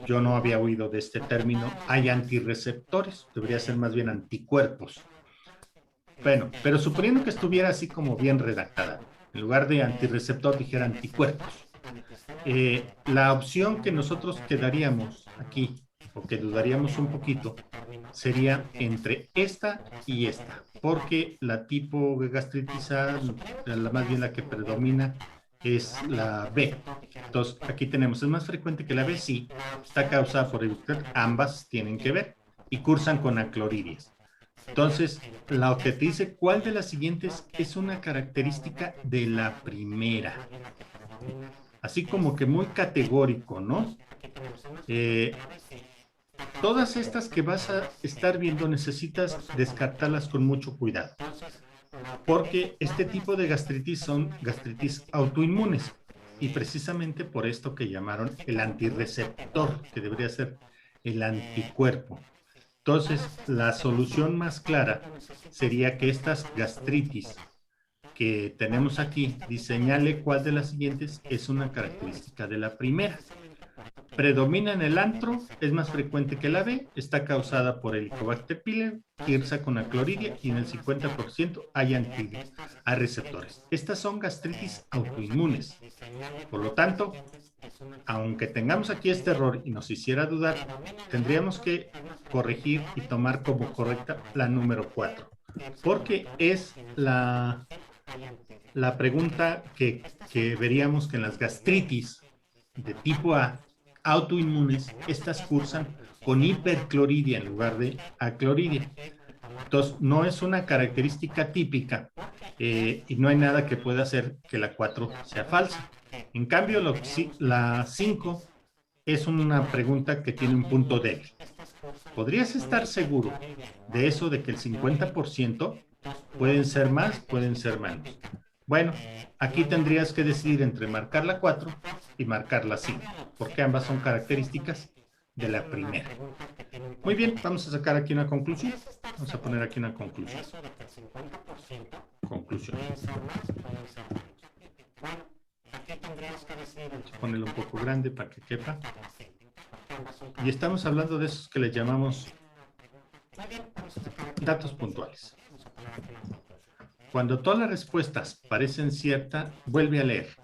Yo no había oído de este término. Hay antirreceptores, debería ser más bien anticuerpos. Bueno, pero suponiendo que estuviera así como bien redactada, en lugar de antirreceptor dijera anticuerpos. La opción que nosotros quedaríamos aquí, o que dudaríamos un poquito, sería entre esta y esta, porque la tipo gastritis A, más bien la que predomina, es la B. Entonces, aquí tenemos, es más frecuente que la B, sí, está causada por el, ambas tienen que ver, y cursan con acloridias. Entonces, lo que te dice cuál de las siguientes es una característica de la primera. Así como que muy categórico, ¿no? Todas estas que vas a estar viendo necesitas descartarlas con mucho cuidado, porque este tipo de gastritis son gastritis autoinmunes, y precisamente por esto que llamaron el antirreceptor, que debería ser el anticuerpo. Entonces, la solución más clara sería que estas gastritis que tenemos aquí, señale cuál de las siguientes es una característica de la primera. Predomina en el antro, es más frecuente que la B, está causada por Helicobacter pylori, Coxa con acloridia, y en el 50% hay receptores. Estas son gastritis autoinmunes. Por lo tanto, aunque tengamos aquí este error y nos hiciera dudar, tendríamos que corregir y tomar como correcta la número 4, porque es la pregunta que veríamos que en las gastritis de tipo A autoinmunes, estas cursan con hipercloridia en lugar de acloridia. Entonces, no es una característica típica y no hay nada que pueda hacer que la 4 sea falsa. En cambio, la 5 es una pregunta que tiene un punto débil. ¿Podrías estar seguro de eso, de que el 50% pueden ser más, pueden ser menos? Bueno, aquí tendrías que decidir entre marcar la 4 y marcar la 5, porque ambas son características de la primera. Muy bien, vamos a sacar aquí una conclusión. Vamos a poner aquí una conclusión. Conclusión. Vamos a ponerlo un poco grande para que quepa. Y estamos hablando de esos que le llamamos datos puntuales. Cuando todas las respuestas parecen ciertas, vuelve a leer.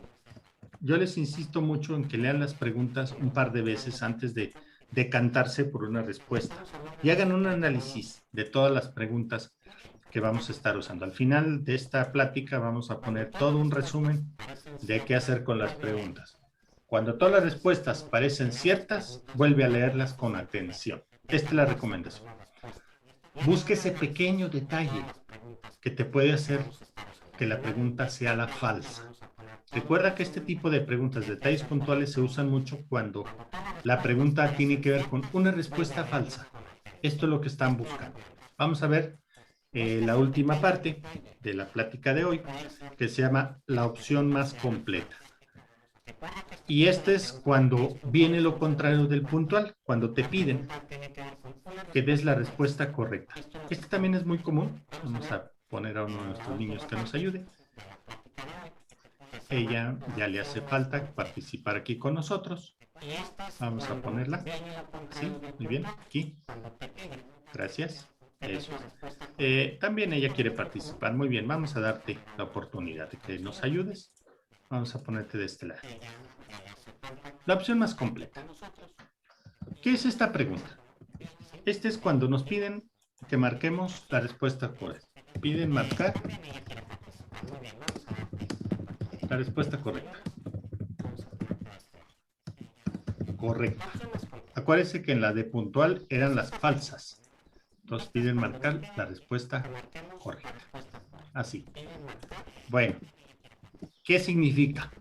Yo les insisto mucho en que lean las preguntas un par de veces antes de decantarse por una respuesta y hagan un análisis de todas las preguntas que vamos a estar usando. Al final de esta plática vamos a poner todo un resumen de qué hacer con las preguntas. Cuando todas las respuestas parecen ciertas, vuelve a leerlas con atención. Esta es la recomendación. Busque ese pequeño detalle que te puede hacer que la pregunta sea la falsa. Recuerda que este tipo de preguntas, detalles puntuales, se usan mucho cuando la pregunta tiene que ver con una respuesta falsa. Esto es lo que están buscando. Vamos a ver la última parte de la plática de hoy, que se llama la opción más completa. Y este es cuando viene lo contrario del puntual, cuando te piden que des la respuesta correcta. Este también es muy común. Vamos a poner a uno de nuestros niños que nos ayude. Ella ya le hace falta participar aquí con nosotros. Vamos a ponerla. Sí, muy bien, aquí. Gracias. Eso. También ella quiere participar. Muy bien, vamos a darte la oportunidad de que nos ayudes. Vamos a ponerte de este lado. La opción más completa. ¿Qué es esta pregunta? Este es cuando nos piden que marquemos la respuesta correcta. Piden marcar la respuesta correcta. Correcta. Acuérdense que en la de puntual eran las falsas. Entonces piden marcar la respuesta correcta. Así. Bueno, ¿qué significa?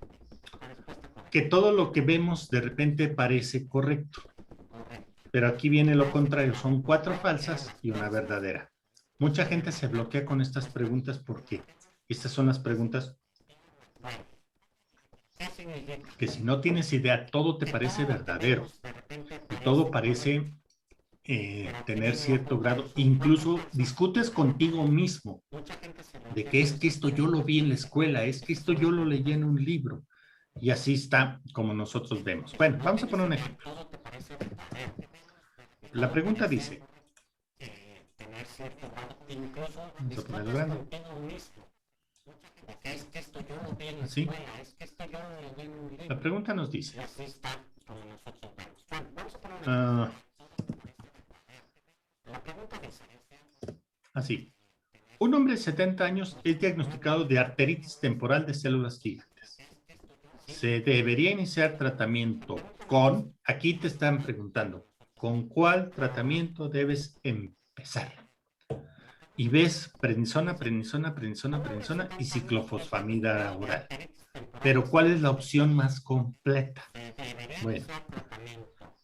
Que todo lo que vemos de repente parece correcto. Pero aquí viene lo contrario. Son 4 falsas y una verdadera. Mucha gente se bloquea con estas preguntas porque estas son las preguntas que si no tienes idea, todo te parece verdadero. Y todo parece tener cierto grado. Incluso discutes contigo mismo de que es que esto yo lo vi en la escuela, es que esto yo lo leí en un libro. Y así está como nosotros vemos. Bueno, vamos a poner un ejemplo. La pregunta dice, vamos a ponerlo grande. ¿Así? La pregunta nos dice, así, un hombre de 70 años es diagnosticado de arteritis temporal de células gigantes. Se debería iniciar tratamiento con, aquí te están preguntando, ¿con cuál tratamiento debes empezar? Y ves prednisona, prednisona, prednisona, prednisona y ciclofosfamida oral. Pero ¿cuál es la opción más completa? Bueno,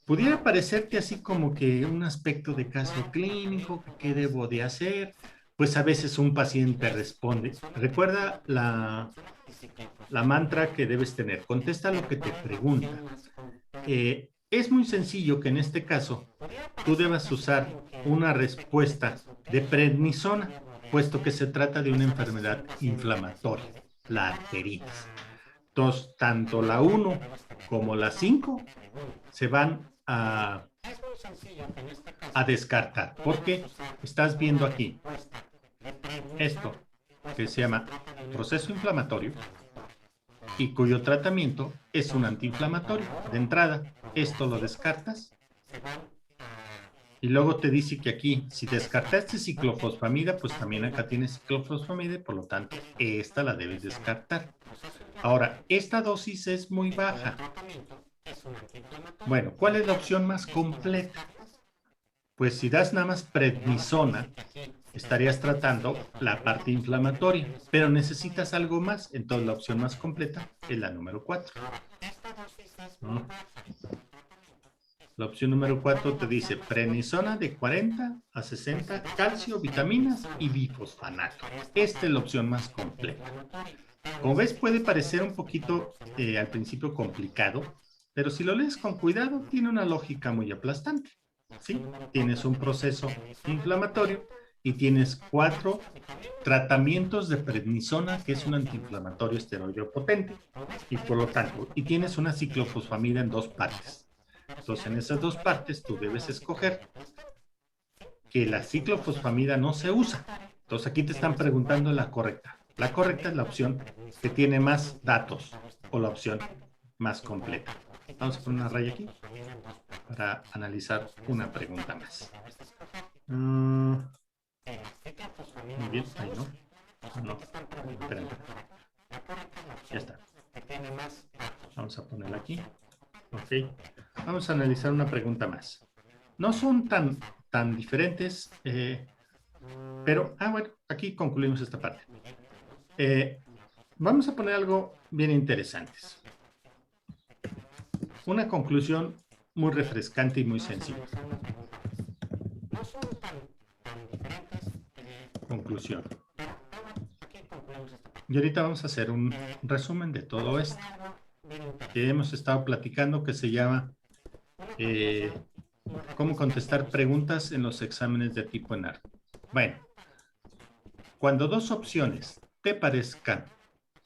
pudiera parecerte así como que un aspecto de caso clínico, ¿qué debo de hacer? Pues a veces un paciente responde. Recuerda la mantra que debes tener. Contesta lo que te pregunta. Es muy sencillo que en este caso tú debas usar una respuesta de prednisona, puesto que se trata de una enfermedad inflamatoria, la arteritis. Entonces, tanto la 1 como la 5 se van a descartar, porque estás viendo aquí esto que se llama proceso inflamatorio y cuyo tratamiento es un antiinflamatorio. De entrada, esto lo descartas y luego te dice que aquí, si descartaste ciclofosfamida, pues también acá tienes ciclofosfamida y por lo tanto esta la debes descartar. Ahora, esta dosis es muy baja. Bueno, ¿cuál es la opción más completa? Pues si das nada más prednisona, estarías tratando la parte inflamatoria, pero necesitas algo más, entonces la opción más completa es la número 4. La opción número 4 te dice prednisona de 40 a 60, calcio, vitaminas y bifosfanato. Esta es la opción más completa. Como ves, puede parecer un poquito al principio complicado, pero si lo lees con cuidado, tiene una lógica muy aplastante. ¿Sí? Tienes un proceso inflamatorio y tienes 4 tratamientos de prednisona, que es un antiinflamatorio esteroide potente, y por lo tanto, y tienes una ciclofosfamida en 2 partes. Entonces, en esas 2 partes, tú debes escoger que la ciclofosfamida no se usa. Entonces, aquí te están preguntando la correcta. La correcta es la opción que tiene más datos o la opción más completa. Vamos a poner una raya aquí para analizar una pregunta más. Muy bien, ahí no. No, esperen. Ya está. Vamos a ponerla aquí. Ok. Vamos a analizar una pregunta más. No son tan diferentes, pero, bueno, aquí concluimos esta parte. Vamos a poner algo bien interesante. Una conclusión muy refrescante y muy sencilla. Conclusión. Y ahorita vamos a hacer un resumen de todo esto que hemos estado platicando, que se llama cómo contestar preguntas en los exámenes de tipo ENAR. Bueno, cuando 2 opciones te parezcan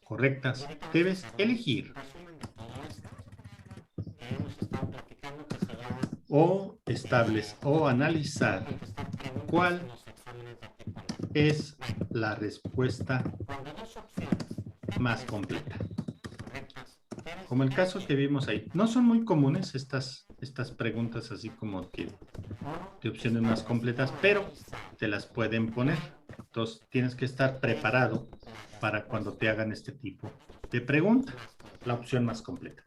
correctas, debes elegir o establecer o analizar cuál es la respuesta más completa. Como el caso que vimos ahí. No son muy comunes estas preguntas así como que de opciones más completas, pero te las pueden poner. Entonces tienes que estar preparado para cuando te hagan este tipo de pregunta. La opción más completa.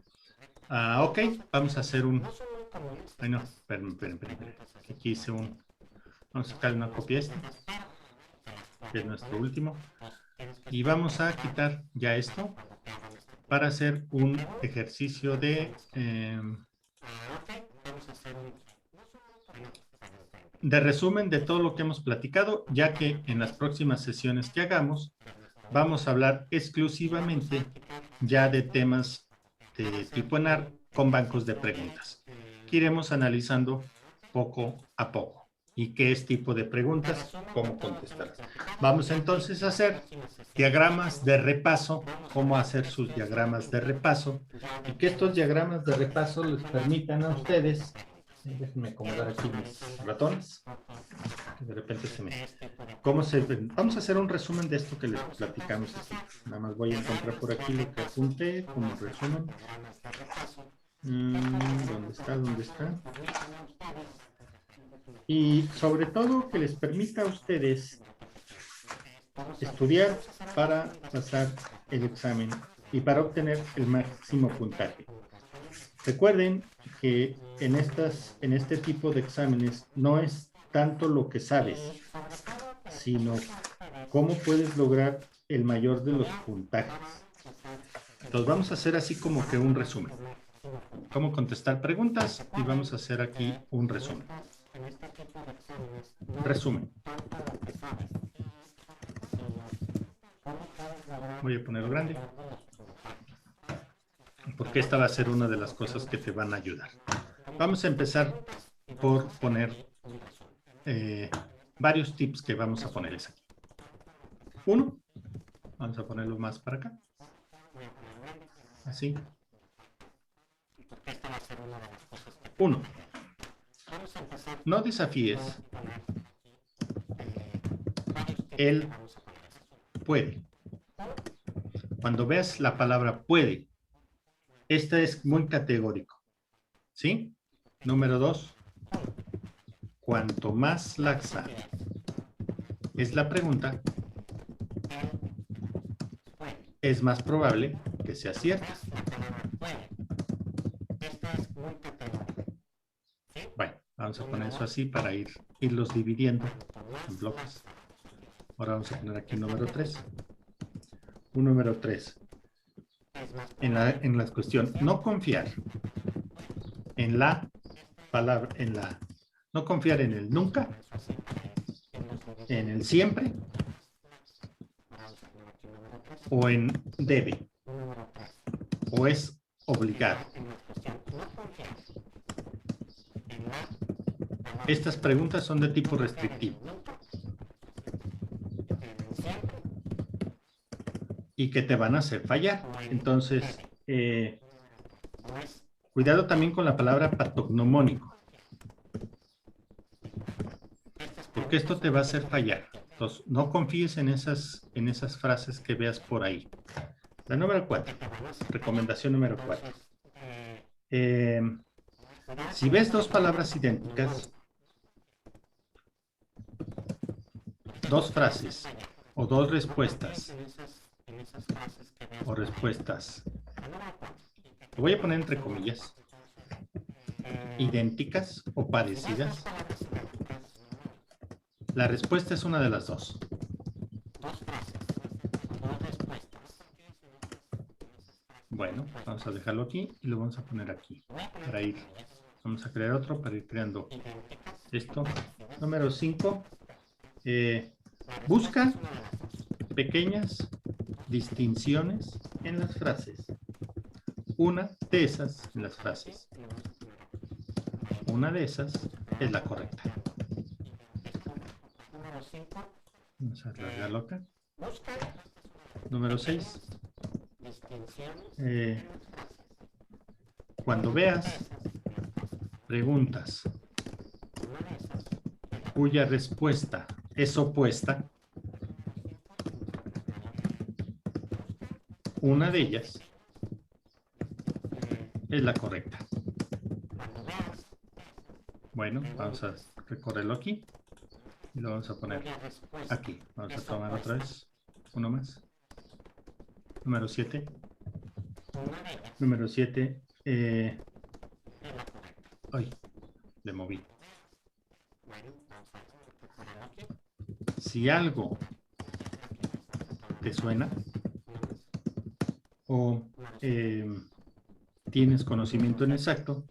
Ok, vamos a hacer un... Ay, no, esperen. Aquí hice un... Vamos a sacar una copia esta, que es nuestro último. Y vamos a quitar ya esto para hacer un ejercicio de resumen de todo lo que hemos platicado, ya que en las próximas sesiones que hagamos vamos a hablar exclusivamente ya de temas de tipo ENAR con bancos de preguntas, que iremos analizando poco a poco. ¿Y qué es tipo de preguntas? ¿Cómo contestarlas? Vamos entonces a hacer diagramas de repaso, cómo hacer sus diagramas de repaso, y que estos diagramas de repaso les permitan a ustedes, déjenme acomodar aquí mis ratones, que de repente se me... Vamos a hacer un resumen de esto que les platicamos aquí. Nada más voy a encontrar por aquí lo que apunté como resumen. ¿Dónde está? Y sobre todo que les permita a ustedes estudiar para pasar el examen y para obtener el máximo puntaje. Recuerden que en este tipo de exámenes no es tanto lo que sabes, sino cómo puedes lograr el mayor de los puntajes. Entonces vamos a hacer así como que un resumen. Cómo contestar preguntas y vamos a hacer aquí un resumen. Resumen. Voy a ponerlo grande, porque esta va a ser una de las cosas que te van a ayudar. Vamos a empezar por poner varios tips que vamos a ponerles aquí. 1, vamos a ponerlo más para acá. Así. 1. No desafíes el puede. Cuando veas la palabra puede, esta es muy categórico. ¿Sí? Número 2. Cuanto más laxa es la pregunta, es más probable que sea cierta. Vamos a poner eso así para irlos dividiendo en bloques. Ahora vamos a poner aquí número 3. Un número 3. En la cuestión no confiar en la palabra, no confiar en el nunca, en el siempre o en debe o es obligado. Estas preguntas son de tipo restrictivo y que te van a hacer fallar. Entonces, cuidado también con la palabra patognomónico, porque esto te va a hacer fallar. Entonces, no confíes en esas frases que veas por ahí. La número 4, recomendación número 4. Si ves dos palabras idénticas, dos frases o dos respuestas o respuestas, lo voy a poner entre comillas, idénticas o parecidas, la respuesta es una de las dos. Bueno, vamos a dejarlo aquí y lo vamos a poner aquí para ir. Vamos a crear otro para ir creando esto. Número 5. Busca pequeñas distinciones en las frases. Una de esas en las frases. Una de esas es la correcta. Vamos a alargarlo acá. Número 6. Cuando veas preguntas cuya respuesta es opuesta, una de ellas es la correcta. Bueno, vamos a recorrerlo aquí y lo vamos a poner aquí. Vamos a tomar otra vez uno más. Número 7. Número 7. Ay, le moví. Si algo te suena o tienes conocimiento inexacto,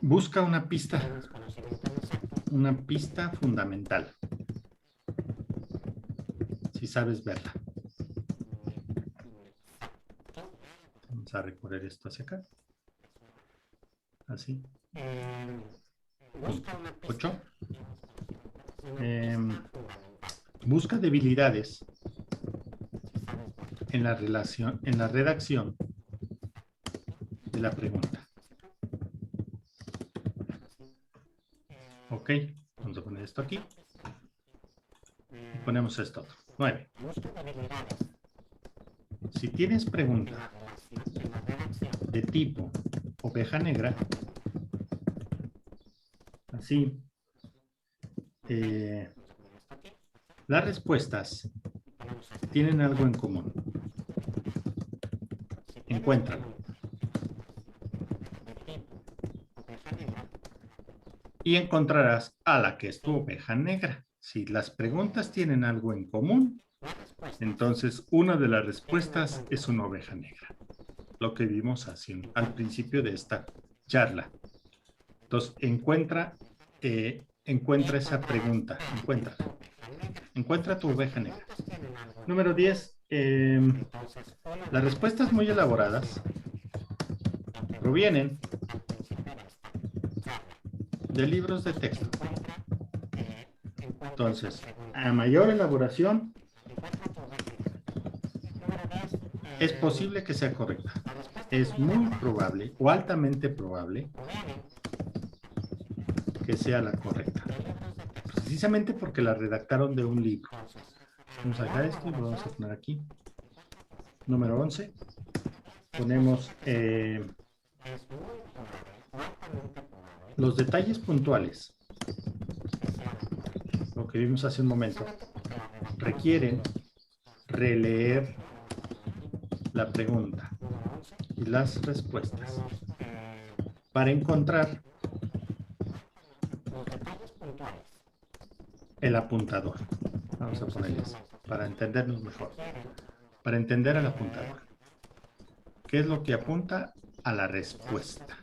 busca una pista fundamental, si sabes verla. Vamos a recorrer esto hacia acá. Así. 8. Busca debilidades en la redacción de la pregunta. Ok, vamos a poner esto aquí. Y ponemos esto otro. 9. Si tienes pregunta de tipo oveja negra, así, las respuestas tienen algo en común. Encuéntralo. Y encontrarás a la que es tu oveja negra. Si las preguntas tienen algo en común, entonces una de las respuestas es una oveja negra. Lo que vimos al principio de esta charla. Entonces, encuentra esa pregunta. Encuentra tu oveja negra. Número 10. Las respuestas muy elaboradas provienen de libros de texto. Entonces, a mayor elaboración, es posible que sea correcta. Es muy probable o altamente probable que sea la correcta. Precisamente porque la redactaron de un libro. Vamos a dejar esto y lo vamos a poner aquí. Número 11. Ponemos los detalles puntuales lo que vimos hace un momento, requieren releer la pregunta y las respuestas para encontrar el apuntador. Vamos a ponerle así, para entendernos mejor. Para entender al apuntador. ¿Qué es lo que apunta? A la respuesta.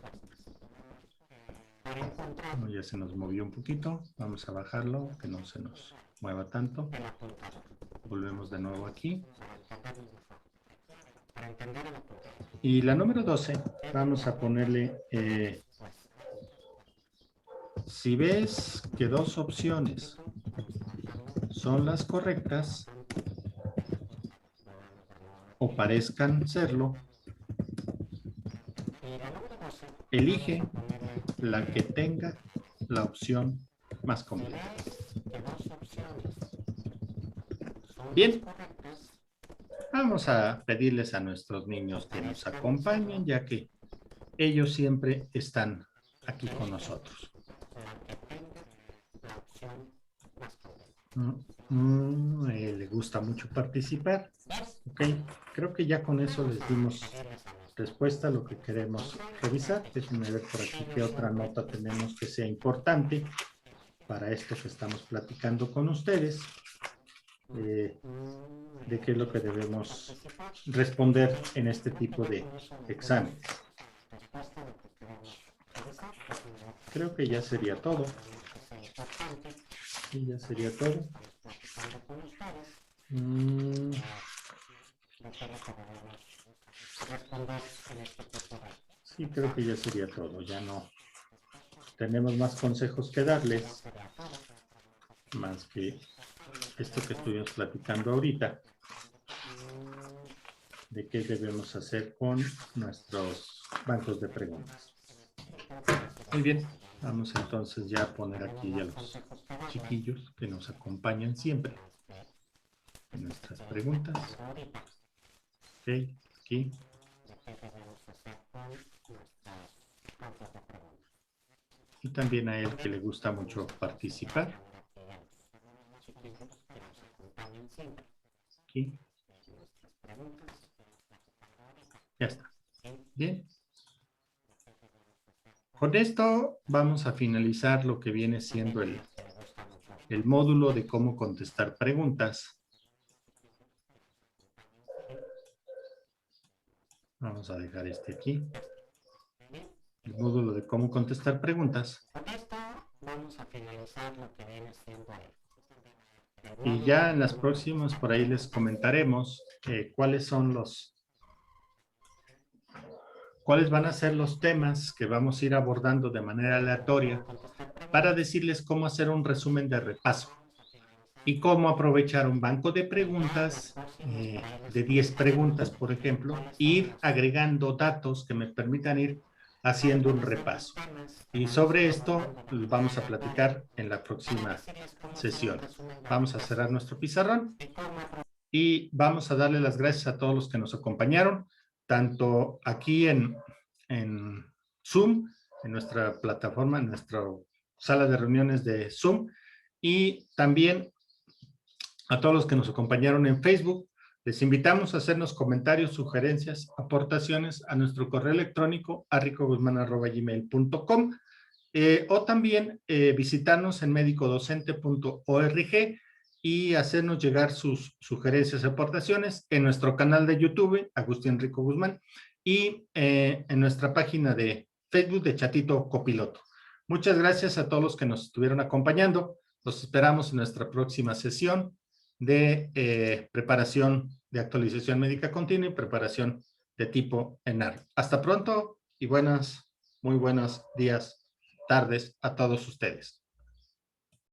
Bueno, ya se nos movió un poquito. Vamos a bajarlo, que no se nos mueva tanto. Volvemos de nuevo aquí. Y la número 12, vamos a ponerle, si ves que dos opciones son las correctas, o parezcan serlo, elige la que tenga la opción más completa. Bien. Vamos a pedirles a nuestros niños que nos acompañen, ya que ellos siempre están aquí con nosotros. Le gusta mucho participar. Ok, creo que ya con eso les dimos respuesta a lo que queremos revisar. Déjenme ver por aquí qué otra nota tenemos que sea importante para esto que estamos platicando con ustedes. De qué es lo que debemos responder en este tipo de exámenes. Creo que ya sería todo. Sí, ya sería todo. Sí, creo que ya sería todo. Ya no tenemos más consejos que darles, más que esto que estuvimos platicando ahorita, de qué debemos hacer con nuestros bancos de preguntas. Muy bien, vamos entonces ya a poner aquí a los chiquillos que nos acompañan siempre en nuestras preguntas. Ok, aquí. Y también a él que le gusta mucho participar. Aquí. Ya está. Bien. Con esto vamos a finalizar lo que viene siendo el módulo de cómo contestar preguntas. Vamos a dejar este aquí. El módulo de cómo contestar preguntas. Y ya en las próximas por ahí les comentaremos cuáles van a ser los temas que vamos a ir abordando de manera aleatoria para decirles cómo hacer un resumen de repaso y cómo aprovechar un banco de preguntas de 10 preguntas, por ejemplo, e ir agregando datos que me permitan ir haciendo un repaso. Y sobre esto vamos a platicar en la próxima sesión. Vamos a cerrar nuestro pizarrón y vamos a darle las gracias a todos los que nos acompañaron, tanto aquí en Zoom, en nuestra plataforma, en nuestra sala de reuniones de Zoom, y también a todos los que nos acompañaron en Facebook. Les invitamos a hacernos comentarios, sugerencias, aportaciones a nuestro correo electrónico ricoguzman@gmail.com o también visitarnos en medicodocente.org y hacernos llegar sus sugerencias y aportaciones en nuestro canal de YouTube, Agustín Rico Guzmán, y en nuestra página de Facebook de Chatito Copiloto. Muchas gracias a todos los que nos estuvieron acompañando. Los esperamos en nuestra próxima sesión de preparación de actualización médica continua y preparación de tipo ENAR. Hasta pronto y muy buenos días, tardes a todos ustedes.